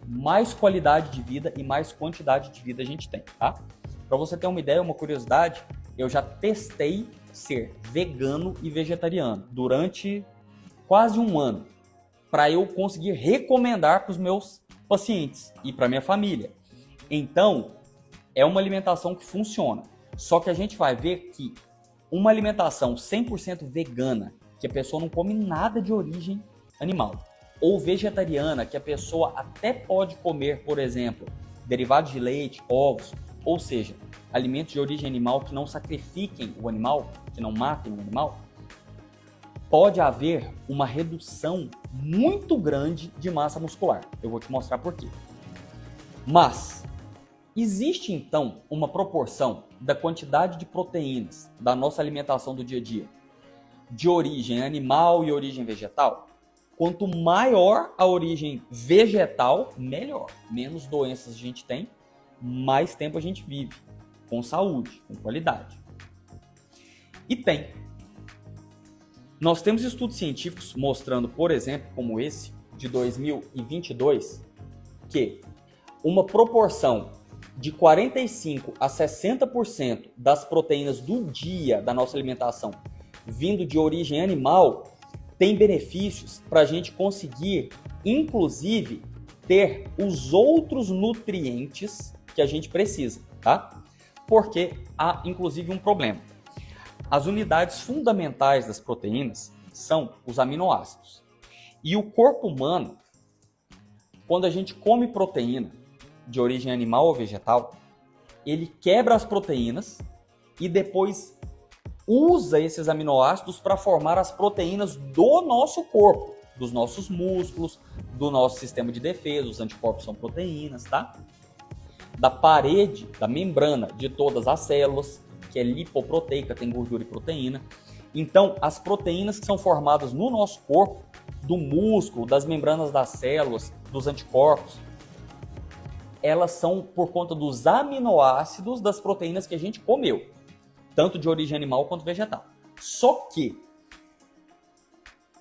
mais qualidade de vida e mais quantidade de vida a gente tem, tá? Para você ter uma ideia, uma curiosidade, eu já testei ser vegano e vegetariano durante quase um ano, para eu conseguir recomendar para os meus pacientes e para minha família. Então, é uma alimentação que funciona. Só que a gente vai ver que uma alimentação 100% vegana, que a pessoa não come nada de origem animal, ou vegetariana, que a pessoa até pode comer, por exemplo, derivados de leite, ovos, ou seja, alimentos de origem animal que não sacrifiquem o animal, que não matem o animal, pode haver uma redução muito grande de massa muscular. Eu vou te mostrar por quê. Mas existe então uma proporção da quantidade de proteínas da nossa alimentação do dia a dia de origem animal e origem vegetal? Quanto maior a origem vegetal, melhor. Menos doenças a gente tem, mais tempo a gente vive, com saúde, com qualidade. E tem. Nós temos estudos científicos mostrando, por exemplo, como esse, de 2022, que uma proporção de 45% a 60% das proteínas do dia da nossa alimentação vindo de origem animal tem benefícios para a gente conseguir, inclusive, ter os outros nutrientes que a gente precisa, tá? Porque há, inclusive, um problema. As unidades fundamentais das proteínas são os aminoácidos. E o corpo humano, quando a gente come proteína de origem animal ou vegetal, ele quebra as proteínas e depois usa esses aminoácidos para formar as proteínas do nosso corpo, dos nossos músculos, do nosso sistema de defesa. Os anticorpos são proteínas, tá? Da parede, da membrana de todas as células, que é lipoproteica, tem gordura e proteína. Então, as proteínas que são formadas no nosso corpo, do músculo, das membranas das células, dos anticorpos, elas são por conta dos aminoácidos das proteínas que a gente comeu, tanto de origem animal quanto vegetal. Só que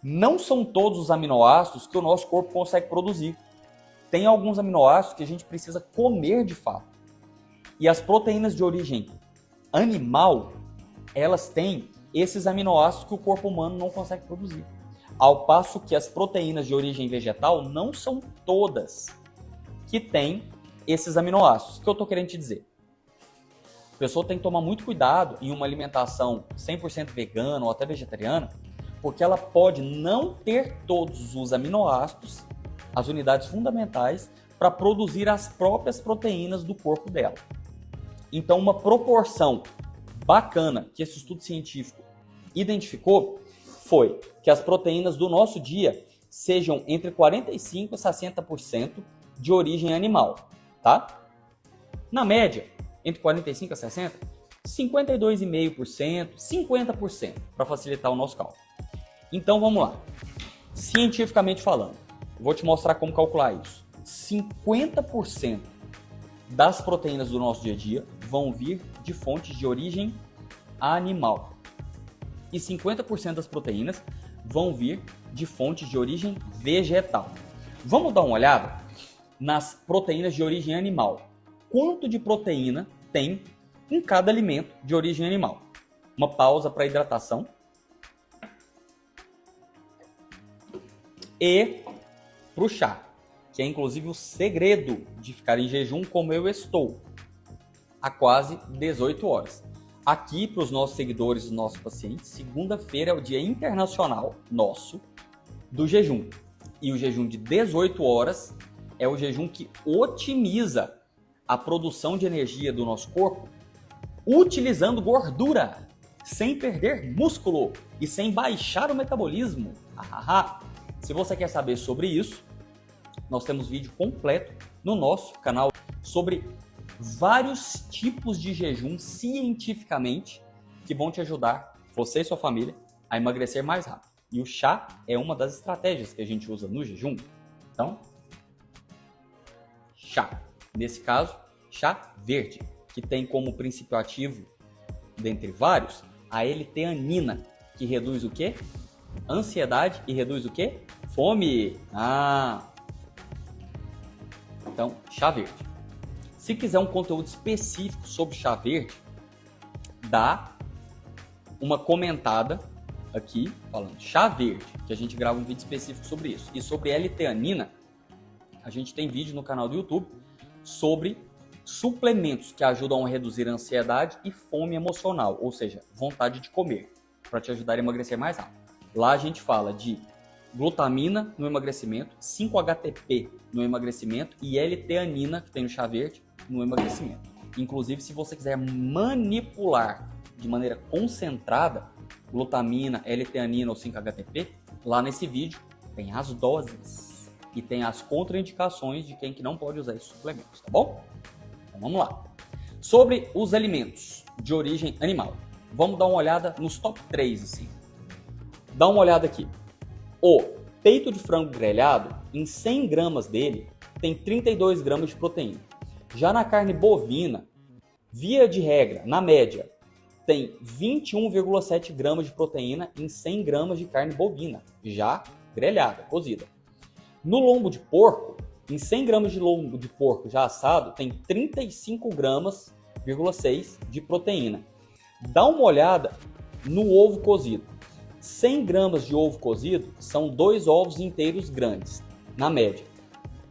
não são todos os aminoácidos que o nosso corpo consegue produzir. Tem alguns aminoácidos que a gente precisa comer de fato. E as proteínas de origem animal, elas têm esses aminoácidos que o corpo humano não consegue produzir. Ao passo que as proteínas de origem vegetal não são todas que têm esses aminoácidos. O que eu estou querendo te dizer? A pessoa tem que tomar muito cuidado em uma alimentação 100% vegana ou até vegetariana, porque ela pode não ter todos os aminoácidos, as unidades fundamentais, para produzir as próprias proteínas do corpo dela. Então, uma proporção bacana que esse estudo científico identificou foi que as proteínas do nosso dia sejam entre 45% e 60% de origem animal, tá? Na média, entre 45% a 60%, 52,5%, 50%, para facilitar o nosso cálculo. Então, vamos lá. Cientificamente falando, vou te mostrar como calcular isso. 50% das proteínas do nosso dia a dia vão vir de fontes de origem animal. E 50% das proteínas vão vir de fontes de origem vegetal. Vamos dar uma olhada nas proteínas de origem animal. Quanto de proteína tem em cada alimento de origem animal? Uma pausa para hidratação. E para o chá, que é inclusive o segredo de ficar em jejum como eu estou. a quase 18 horas. Aqui, para os nossos seguidores, os nossos pacientes, segunda-feira é o dia internacional nosso do jejum. E o jejum de 18 horas é o jejum que otimiza a produção de energia do nosso corpo utilizando gordura, sem perder músculo e sem baixar o metabolismo. Se você quer saber sobre isso, nós temos vídeo completo no nosso canal sobre vários tipos de jejum cientificamente que vão te ajudar, você e sua família, a emagrecer mais rápido. E o chá é uma das estratégias que a gente usa no jejum. Então, chá. Nesse caso, chá verde, que tem como princípio ativo, dentre vários, a L-teanina, que reduz o quê? Ansiedade e reduz o quê? Fome. Então, chá verde. Se quiser um conteúdo específico sobre chá verde, dá uma comentada aqui falando chá verde, que a gente grava um vídeo específico sobre isso. E sobre L-teanina, a gente tem vídeo no canal do YouTube sobre suplementos que ajudam a reduzir a ansiedade e fome emocional, ou seja, vontade de comer, para te ajudar a emagrecer mais rápido. Lá a gente fala de glutamina no emagrecimento, 5-HTP no emagrecimento e L-teanina, que tem no chá verde, no emagrecimento. Inclusive, se você quiser manipular de maneira concentrada glutamina, L-teanina ou 5-HTP, lá nesse vídeo tem as doses e tem as contraindicações de quem que não pode usar esses suplementos, tá bom? Então vamos lá. Sobre os alimentos de origem animal, vamos dar uma olhada nos top 3, assim. Dá uma olhada aqui. O peito de frango grelhado, em 100 gramas dele, tem 32 gramas de proteína. Já na carne bovina, via de regra, na média, tem 21,7 gramas de proteína em 100 gramas de carne bovina, já grelhada, cozida. No lombo de porco, em 100 gramas de lombo de porco já assado, tem 35 gramas,6 de proteína. Dá uma olhada no ovo cozido. 100 gramas de ovo cozido são 2 ovos inteiros grandes, na média.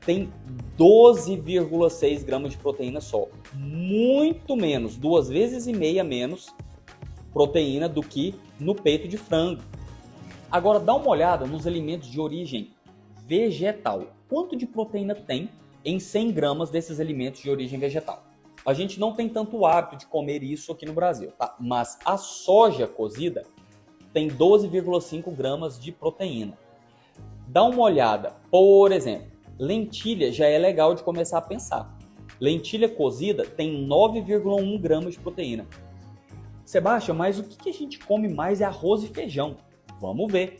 Tem 12,6 gramas de proteína só. Muito menos, 2,5 vezes menos proteína do que no peito de frango. Agora dá uma olhada nos alimentos de origem vegetal. Quanto de proteína tem em 100 gramas desses alimentos de origem vegetal? A gente não tem tanto hábito de comer isso aqui no Brasil, tá? Mas a soja cozida tem 12,5 gramas de proteína. Dá uma olhada, por exemplo, lentilha já é legal de começar a pensar. Lentilha cozida tem 9,1 gramas de proteína. Sebastião, mas o que a gente come mais é arroz e feijão? Vamos ver.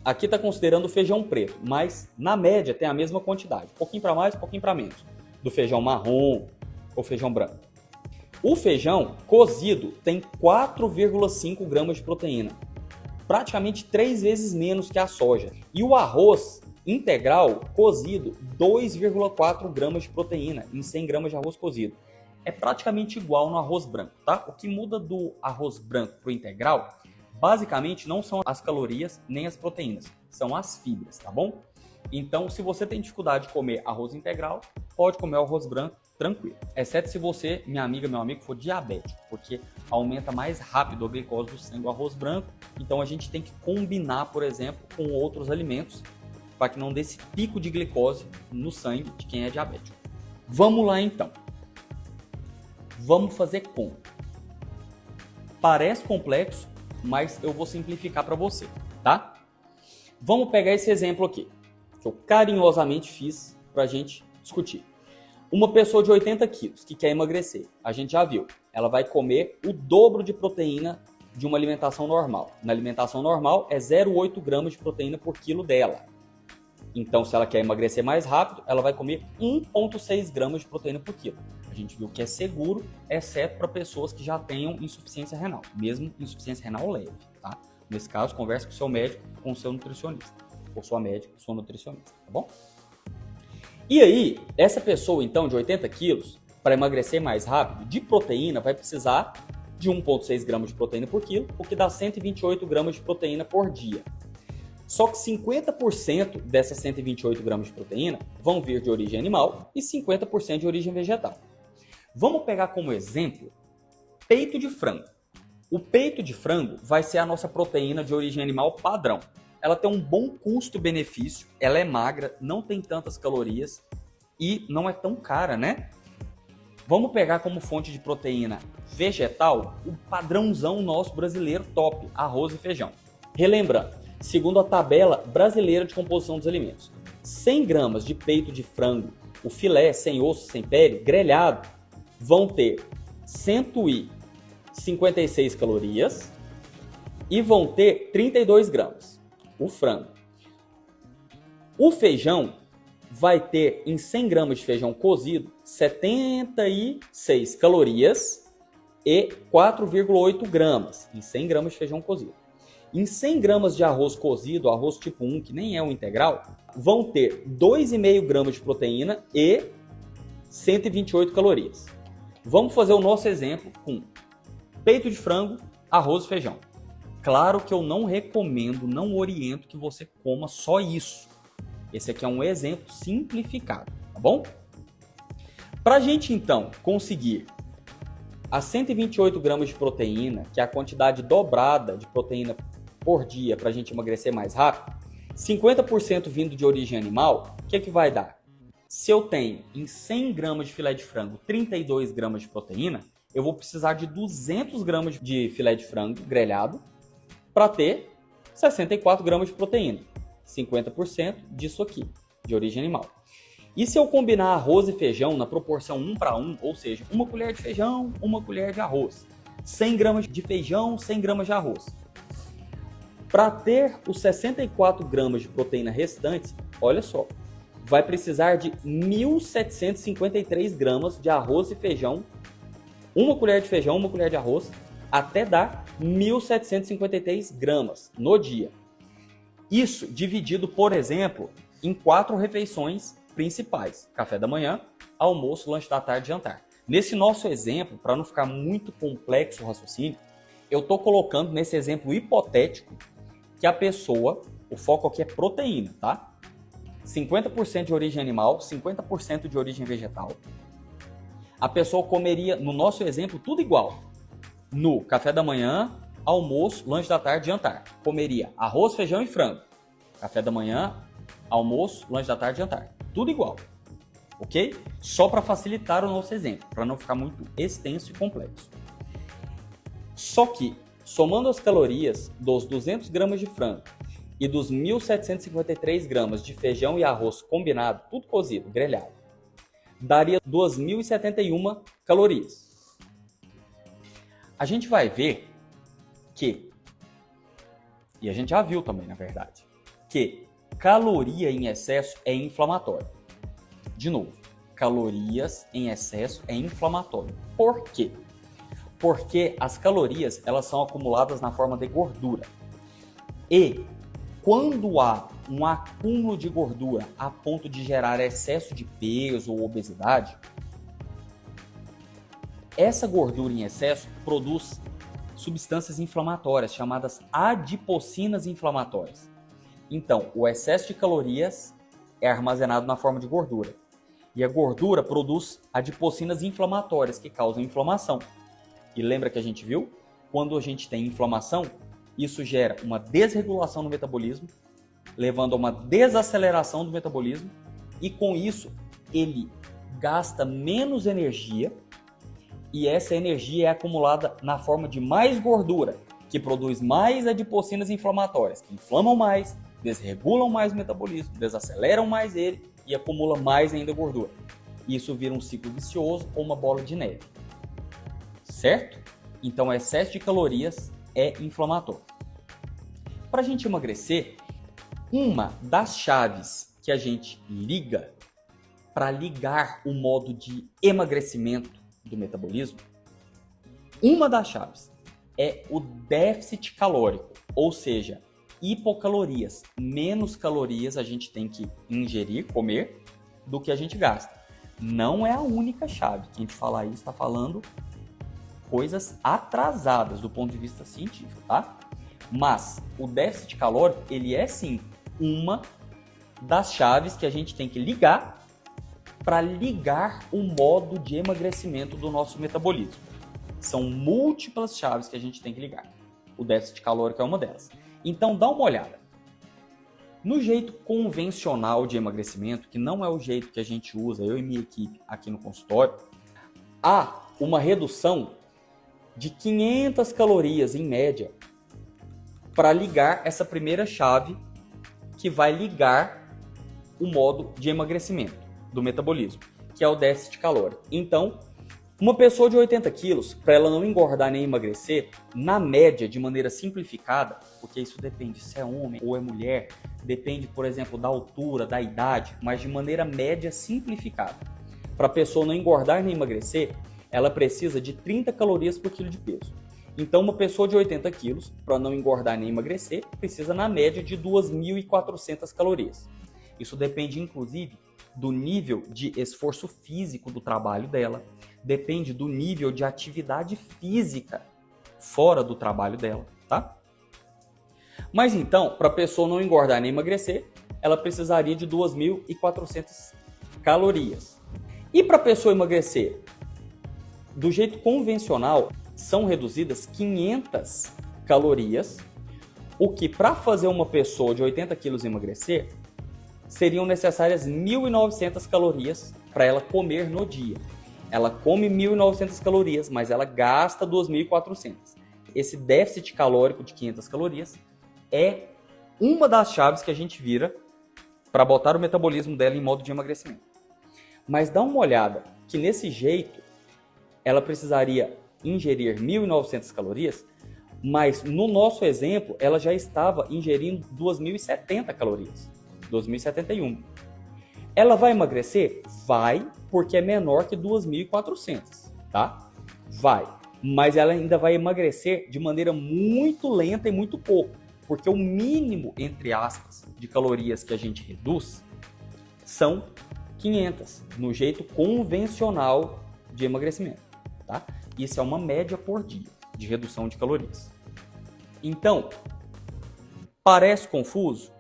Aqui está considerando o feijão preto, mas na média tem a mesma quantidade. Um pouquinho para mais, um pouquinho para menos. Do feijão marrom ou feijão branco. O feijão cozido tem 4,5 gramas de proteína. Praticamente 3 vezes menos que a soja. E o arroz integral cozido, 2,4 gramas de proteína em 100 gramas de arroz cozido. É praticamente igual no arroz branco, tá? O que muda do arroz branco para o integral, basicamente não são as calorias nem as proteínas, são as fibras, tá bom? Então, se você tem dificuldade de comer arroz integral, pode comer arroz branco tranquilo. Exceto se você, minha amiga, meu amigo, for diabético, porque aumenta mais rápido a glicose do sangue o arroz branco. Então, a gente tem que combinar, por exemplo, com outros alimentos para que não dê esse pico de glicose no sangue de quem é diabético. Vamos lá, então. Vamos fazer conta. Parece complexo, mas eu vou simplificar para você, tá? Vamos pegar esse exemplo aqui, que eu carinhosamente fiz para a gente discutir. Uma pessoa de 80 quilos que quer emagrecer, a gente já viu, ela vai comer o dobro de proteína de uma alimentação normal. Na alimentação normal é 0,8 gramas de proteína por quilo dela. Então, se ela quer emagrecer mais rápido, ela vai comer 1,6 gramas de proteína por quilo. A gente viu que é seguro, exceto para pessoas que já tenham insuficiência renal, mesmo insuficiência renal leve, tá? Nesse caso, converse com o seu médico, com o seu nutricionista, ou sua médica, sua nutricionista, tá bom? E aí, essa pessoa, então, de 80 quilos, para emagrecer mais rápido, de proteína, vai precisar de 1,6 gramas de proteína por quilo, o que dá 128 gramas de proteína por dia. Só que 50% dessas 128 gramas de proteína vão vir de origem animal e 50% de origem vegetal. Vamos pegar como exemplo peito de frango. O peito de frango vai ser a nossa proteína de origem animal padrão. Ela tem um bom custo-benefício, ela é magra, não tem tantas calorias e não é tão cara, né? Vamos pegar como fonte de proteína vegetal o padrãozão nosso brasileiro top, arroz e feijão. Relembrando, segundo a tabela brasileira de composição dos alimentos, 100 gramas de peito de frango, o filé sem osso, sem pele, grelhado, vão ter 156 calorias e vão ter 32 gramas, o frango. O feijão vai ter, em 100 gramas de feijão cozido, 76 calorias e 4,8 gramas, em 100 gramas de feijão cozido. Em 100 gramas de arroz cozido, arroz tipo 1, que nem é o integral, vão ter 2,5 gramas de proteína e 128 calorias. Vamos fazer o nosso exemplo com peito de frango, arroz e feijão. Claro que eu não recomendo, não oriento que você coma só isso. Esse aqui é um exemplo simplificado, tá bom? Para a gente, então, conseguir as 128 gramas de proteína, que é a quantidade dobrada de proteína por dia para a gente emagrecer mais rápido, 50% vindo de origem animal, o que é que vai dar? Se eu tenho em 100 gramas de filé de frango 32 gramas de proteína, eu vou precisar de 200 gramas de filé de frango grelhado para ter 64 gramas de proteína. 50% disso aqui, de origem animal. E se eu combinar arroz e feijão na proporção 1 para 1, ou seja, uma colher de feijão, uma colher de arroz, 100 gramas de feijão, 100 gramas de arroz. Para ter os 64 gramas de proteína restantes, olha só, vai precisar de 1.753 gramas de arroz e feijão, uma colher de feijão, uma colher de arroz, até dar 1.753 gramas no dia. Isso dividido, por exemplo, em 4 refeições principais: café da manhã, almoço, lanche da tarde e jantar. Nesse nosso exemplo, para não ficar muito complexo o raciocínio, eu estou colocando nesse exemplo hipotético que a pessoa, o foco aqui é proteína, tá? 50% de origem animal, 50% de origem vegetal. A pessoa comeria, no nosso exemplo, tudo igual. No café da manhã, almoço, lanche da tarde e jantar. Comeria arroz, feijão e frango. Café da manhã, almoço, lanche da tarde e jantar. Tudo igual. Ok? Só para facilitar o nosso exemplo, para não ficar muito extenso e complexo. Só que, somando as calorias dos 200 gramas de frango e dos 1.753 gramas de feijão e arroz combinado, tudo cozido, grelhado, daria 2.071 calorias. A gente vai ver que, e a gente já viu também, na verdade, que caloria em excesso é inflamatório. De novo, calorias em excesso é inflamatório. Por quê? Porque as calorias, elas são acumuladas na forma de gordura. E quando há um acúmulo de gordura a ponto de gerar excesso de peso ou obesidade, essa gordura em excesso produz substâncias inflamatórias chamadas adipocinas inflamatórias. Então, o excesso de calorias é armazenado na forma de gordura. E a gordura produz adipocinas inflamatórias que causam inflamação. E lembra que a gente viu? Quando a gente tem inflamação, isso gera uma desregulação no metabolismo, levando a uma desaceleração do metabolismo, e com isso ele gasta menos energia, e essa energia é acumulada na forma de mais gordura, que produz mais adipocinas inflamatórias, que inflamam mais, desregulam mais o metabolismo, desaceleram mais ele e acumula mais ainda gordura. Isso vira um ciclo vicioso ou uma bola de neve. Certo? Então, o excesso de calorias é inflamatório. Para a gente emagrecer, uma das chaves que a gente liga para ligar o modo de emagrecimento do metabolismo, uma das chaves é o déficit calórico, ou seja, hipocalorias. Menos calorias a gente tem que ingerir, comer, do que a gente gasta. Não é a única chave. Quem te falar isso está falando coisas atrasadas do ponto de vista científico, tá? Mas o déficit calórico, ele é sim uma das chaves que a gente tem que ligar para ligar o modo de emagrecimento do nosso metabolismo. São múltiplas chaves que a gente tem que ligar. O déficit calórico é uma delas. Então dá uma olhada. No jeito convencional de emagrecimento, que não é o jeito que a gente usa, eu e minha equipe aqui no consultório, há uma redução de 500 calorias em média para ligar essa primeira chave que vai ligar o modo de emagrecimento do metabolismo, que é o déficit calórico. Então, uma pessoa de 80 quilos, para ela não engordar nem emagrecer, na média, de maneira simplificada, porque isso depende se é homem ou é mulher, depende, por exemplo, da altura, da idade, mas de maneira média simplificada. Para a pessoa não engordar nem emagrecer, ela precisa de 30 calorias por quilo de peso. Então, uma pessoa de 80 quilos, para não engordar nem emagrecer, precisa, na média, de 2.400 calorias. Isso depende, inclusive, do nível de esforço físico do trabalho dela, depende do nível de atividade física fora do trabalho dela, tá? Mas então, para a pessoa não engordar nem emagrecer, ela precisaria de 2.400 calorias. E para a pessoa emagrecer, do jeito convencional, são reduzidas 500 calorias, o que para fazer uma pessoa de 80 quilos emagrecer, seriam necessárias 1.900 calorias para ela comer no dia. Ela come 1.900 calorias, mas ela gasta 2.400. Esse déficit calórico de 500 calorias é uma das chaves que a gente vira para botar o metabolismo dela em modo de emagrecimento. Mas dá uma olhada que nesse jeito ela precisaria ingerir 1.900 calorias, mas no nosso exemplo ela já estava ingerindo 2.070 calorias, 2.071. Ela vai emagrecer? Vai, porque é menor que 2.400, tá? Vai, mas ela ainda vai emagrecer de maneira muito lenta e muito pouco, porque o mínimo, entre aspas, de calorias que a gente reduz são 500, no jeito convencional de emagrecimento, tá? Isso é uma média por dia de redução de calorias. Então, parece confuso?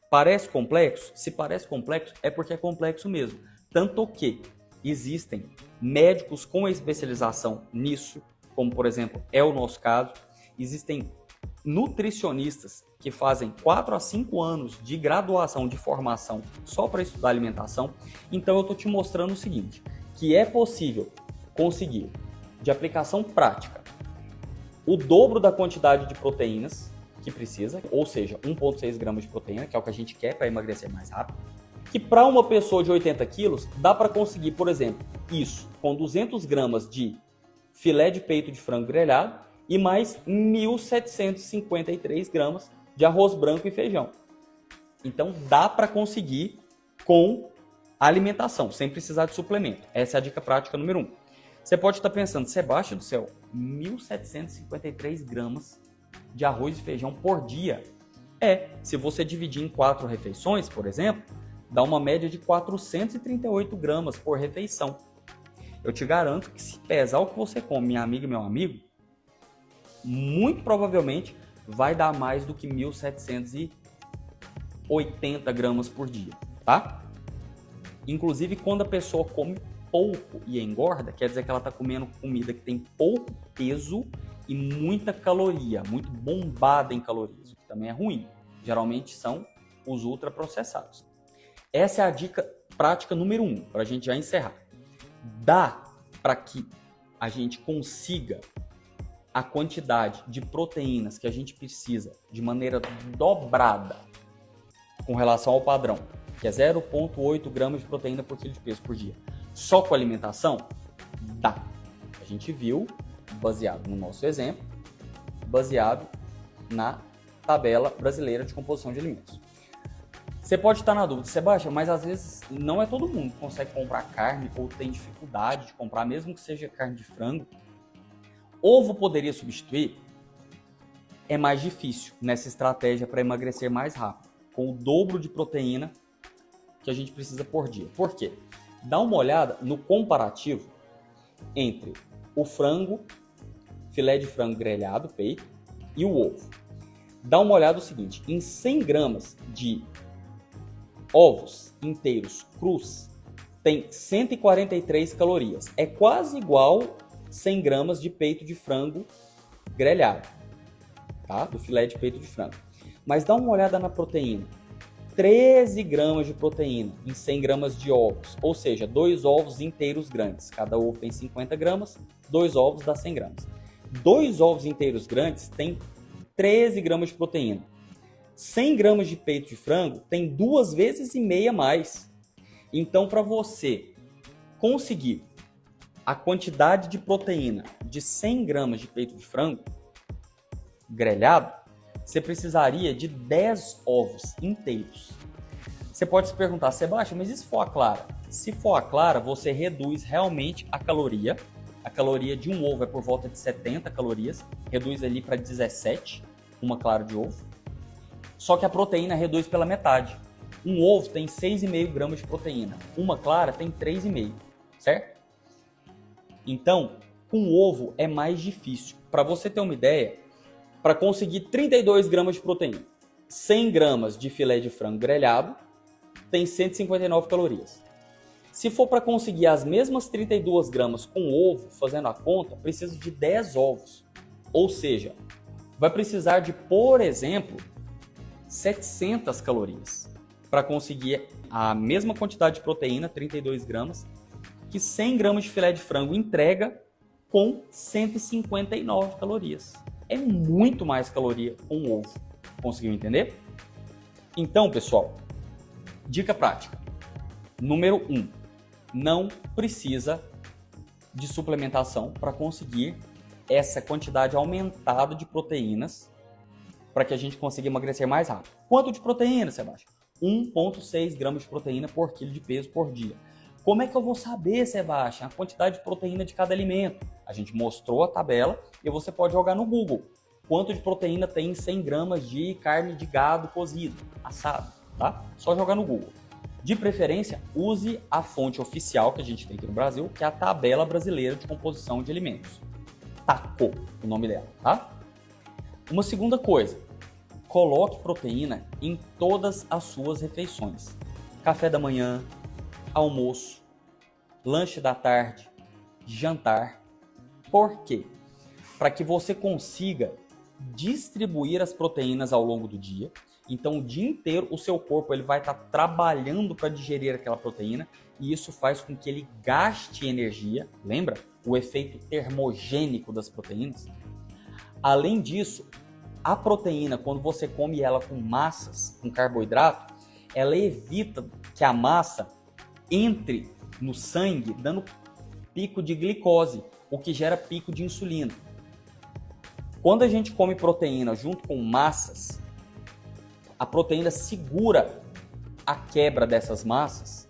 Parece complexo? Se parece complexo, é porque é complexo mesmo. Tanto que existem médicos com especialização nisso, como por exemplo é o nosso caso. Existem nutricionistas que fazem 4 a 5 anos de graduação, de formação só para estudar alimentação. Então eu estou te mostrando o seguinte, que é possível conseguir, de aplicação prática, o dobro da quantidade de proteínas que precisa, ou seja, 1,6 gramas de proteína, que é o que a gente quer para emagrecer mais rápido, que para uma pessoa de 80 quilos, dá para conseguir, por exemplo, isso com 200 gramas de filé de peito de frango grelhado e mais 1.753 gramas de arroz branco e feijão. Então, dá para conseguir com alimentação, sem precisar de suplemento. Essa é a dica prática número 1. Você pode estar pensando, Sebastião do céu, 1.753 gramas de arroz e feijão por dia. Se você dividir em 4 refeições, por exemplo, dá uma média de 438 gramas por refeição. Eu te garanto que se pesar o que você come, minha amiga e meu amigo, muito provavelmente vai dar mais do que 1.780 gramas por dia, tá? Inclusive, quando a pessoa come pouco e engorda, quer dizer que ela está comendo comida que tem pouco peso e muita caloria, muito bombada em calorias, o que também é ruim. Geralmente são os ultraprocessados. Essa é a dica prática número 1, para a gente já encerrar. Dá para que a gente consiga a quantidade de proteínas que a gente precisa de maneira dobrada com relação ao padrão, que é 0,8 gramas de proteína por quilo de peso por dia, só com alimentação? Dá. A gente viu, baseado no nosso exemplo, baseado na tabela brasileira de composição de alimentos. Você pode estar na dúvida, Sebastião, mas às vezes não é todo mundo que consegue comprar carne ou tem dificuldade de comprar, mesmo que seja carne de frango. Ovo poderia substituir? É mais difícil nessa estratégia para emagrecer mais rápido, com o dobro de proteína que a gente precisa por dia. Por quê? Dá uma olhada no comparativo entre o frango, filé de frango grelhado, peito, e o ovo. Dá uma olhada no seguinte, em 100 gramas de ovos inteiros crus, tem 143 calorias. É quase igual 100 gramas de peito de frango grelhado, tá? Do filé de peito de frango. Mas dá uma olhada na proteína. 13 gramas de proteína em 100 gramas de ovos, ou seja, 2 ovos inteiros grandes. Cada ovo tem 50 gramas, 2 ovos dá 100 gramas. 2 ovos inteiros grandes tem 13 gramas de proteína. 100 gramas de peito de frango tem 2 vezes e meia mais. Então, para você conseguir a quantidade de proteína de 100 gramas de peito de frango grelhado, você precisaria de 10 ovos inteiros. Você pode se perguntar, Sebastião, mas e se for a clara? Se for a clara, você reduz realmente a caloria. A caloria de um ovo é por volta de 70 calorias, reduz ali para 17, uma clara de ovo. Só que a proteína reduz pela metade. Um ovo tem 6,5 gramas de proteína, uma clara tem 3,5, certo? Então, com ovo é mais difícil. Para você ter uma ideia, para conseguir 32 gramas de proteína, 100 gramas de filé de frango grelhado tem 159 calorias. Se for para conseguir as mesmas 32 gramas com ovo, fazendo a conta, precisa de 10 ovos. Ou seja, vai precisar de, por exemplo, 700 calorias para conseguir a mesma quantidade de proteína, 32 gramas, que 100 gramas de filé de frango entrega com 159 calorias. É muito mais caloria com o ovo. Conseguiu entender? Então, pessoal, dica prática. Número 1. Não precisa de suplementação para conseguir essa quantidade aumentada de proteínas para que a gente consiga emagrecer mais rápido. Quanto de proteína, Sebastião? 1,6 gramas de proteína por quilo de peso por dia. Como é que eu vou saber, Sebastião, a quantidade de proteína de cada alimento? A gente mostrou a tabela e você pode jogar no Google. Quanto de proteína tem em 100 gramas de carne de gado cozido, assado, tá? Só jogar no Google. De preferência, use a fonte oficial que a gente tem aqui no Brasil, que é a Tabela Brasileira de Composição de Alimentos. TACO, o nome dela, tá? Uma segunda coisa, coloque proteína em todas as suas refeições. Café da manhã, almoço, lanche da tarde, jantar. Por quê? Para que você consiga distribuir as proteínas ao longo do dia. Então, o dia inteiro, o seu corpo ele vai estar trabalhando para digerir aquela proteína e isso faz com que ele gaste energia. Lembra? O efeito termogênico das proteínas. Além disso, a proteína, quando você come ela com massas, com carboidrato, ela evita que a massa entre no sangue dando pico de glicose, o que gera pico de insulina. Quando a gente come proteína junto com massas, a proteína segura a quebra dessas massas.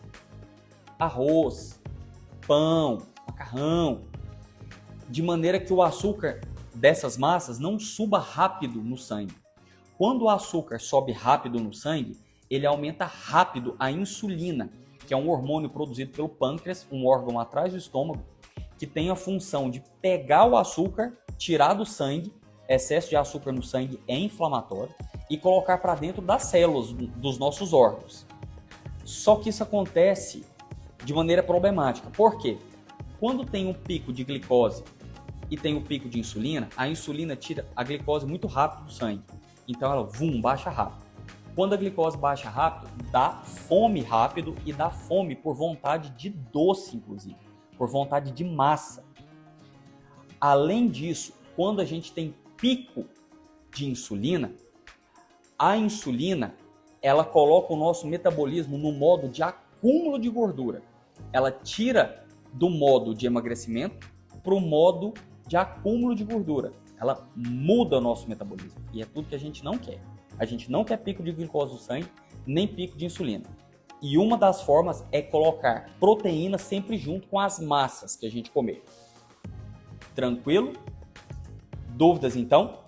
Arroz, pão, macarrão, de maneira que o açúcar dessas massas não suba rápido no sangue. Quando o açúcar sobe rápido no sangue, ele aumenta rápido a insulina, que é um hormônio produzido pelo pâncreas, um órgão atrás do estômago, que tem a função de pegar o açúcar, tirar do sangue, excesso de açúcar no sangue é inflamatório, e colocar para dentro das células dos nossos órgãos. Só que isso acontece de maneira problemática. Por quê? Quando tem um pico de glicose e tem um pico de insulina, a insulina tira a glicose muito rápido do sangue. Então ela baixa rápido. Quando a glicose baixa rápido, dá fome rápido e dá fome por vontade de doce, inclusive, por vontade de massa. Além disso, quando a gente tem pico de insulina, a insulina ela coloca o nosso metabolismo no modo de acúmulo de gordura. Ela tira do modo de emagrecimento para o modo de acúmulo de gordura. Ela muda o nosso metabolismo e é tudo que a gente não quer. A gente não quer pico de glicose no sangue, nem pico de insulina. E uma das formas é colocar proteína sempre junto com as massas que a gente comer. Tranquilo? Dúvidas então?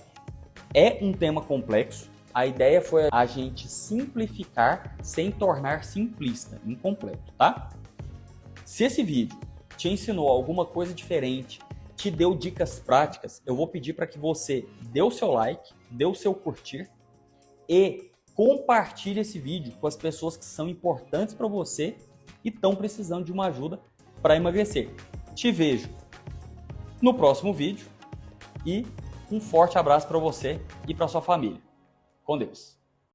É um tema complexo. A ideia foi a gente simplificar sem tornar simplista, incompleto, tá? Se esse vídeo te ensinou alguma coisa diferente, te deu dicas práticas, eu vou pedir para que você dê o seu like, dê o seu curtir e compartilhe esse vídeo com as pessoas que são importantes para você e estão precisando de uma ajuda para emagrecer. Te vejo no próximo vídeo e um forte abraço para você e para sua família. Com Deus!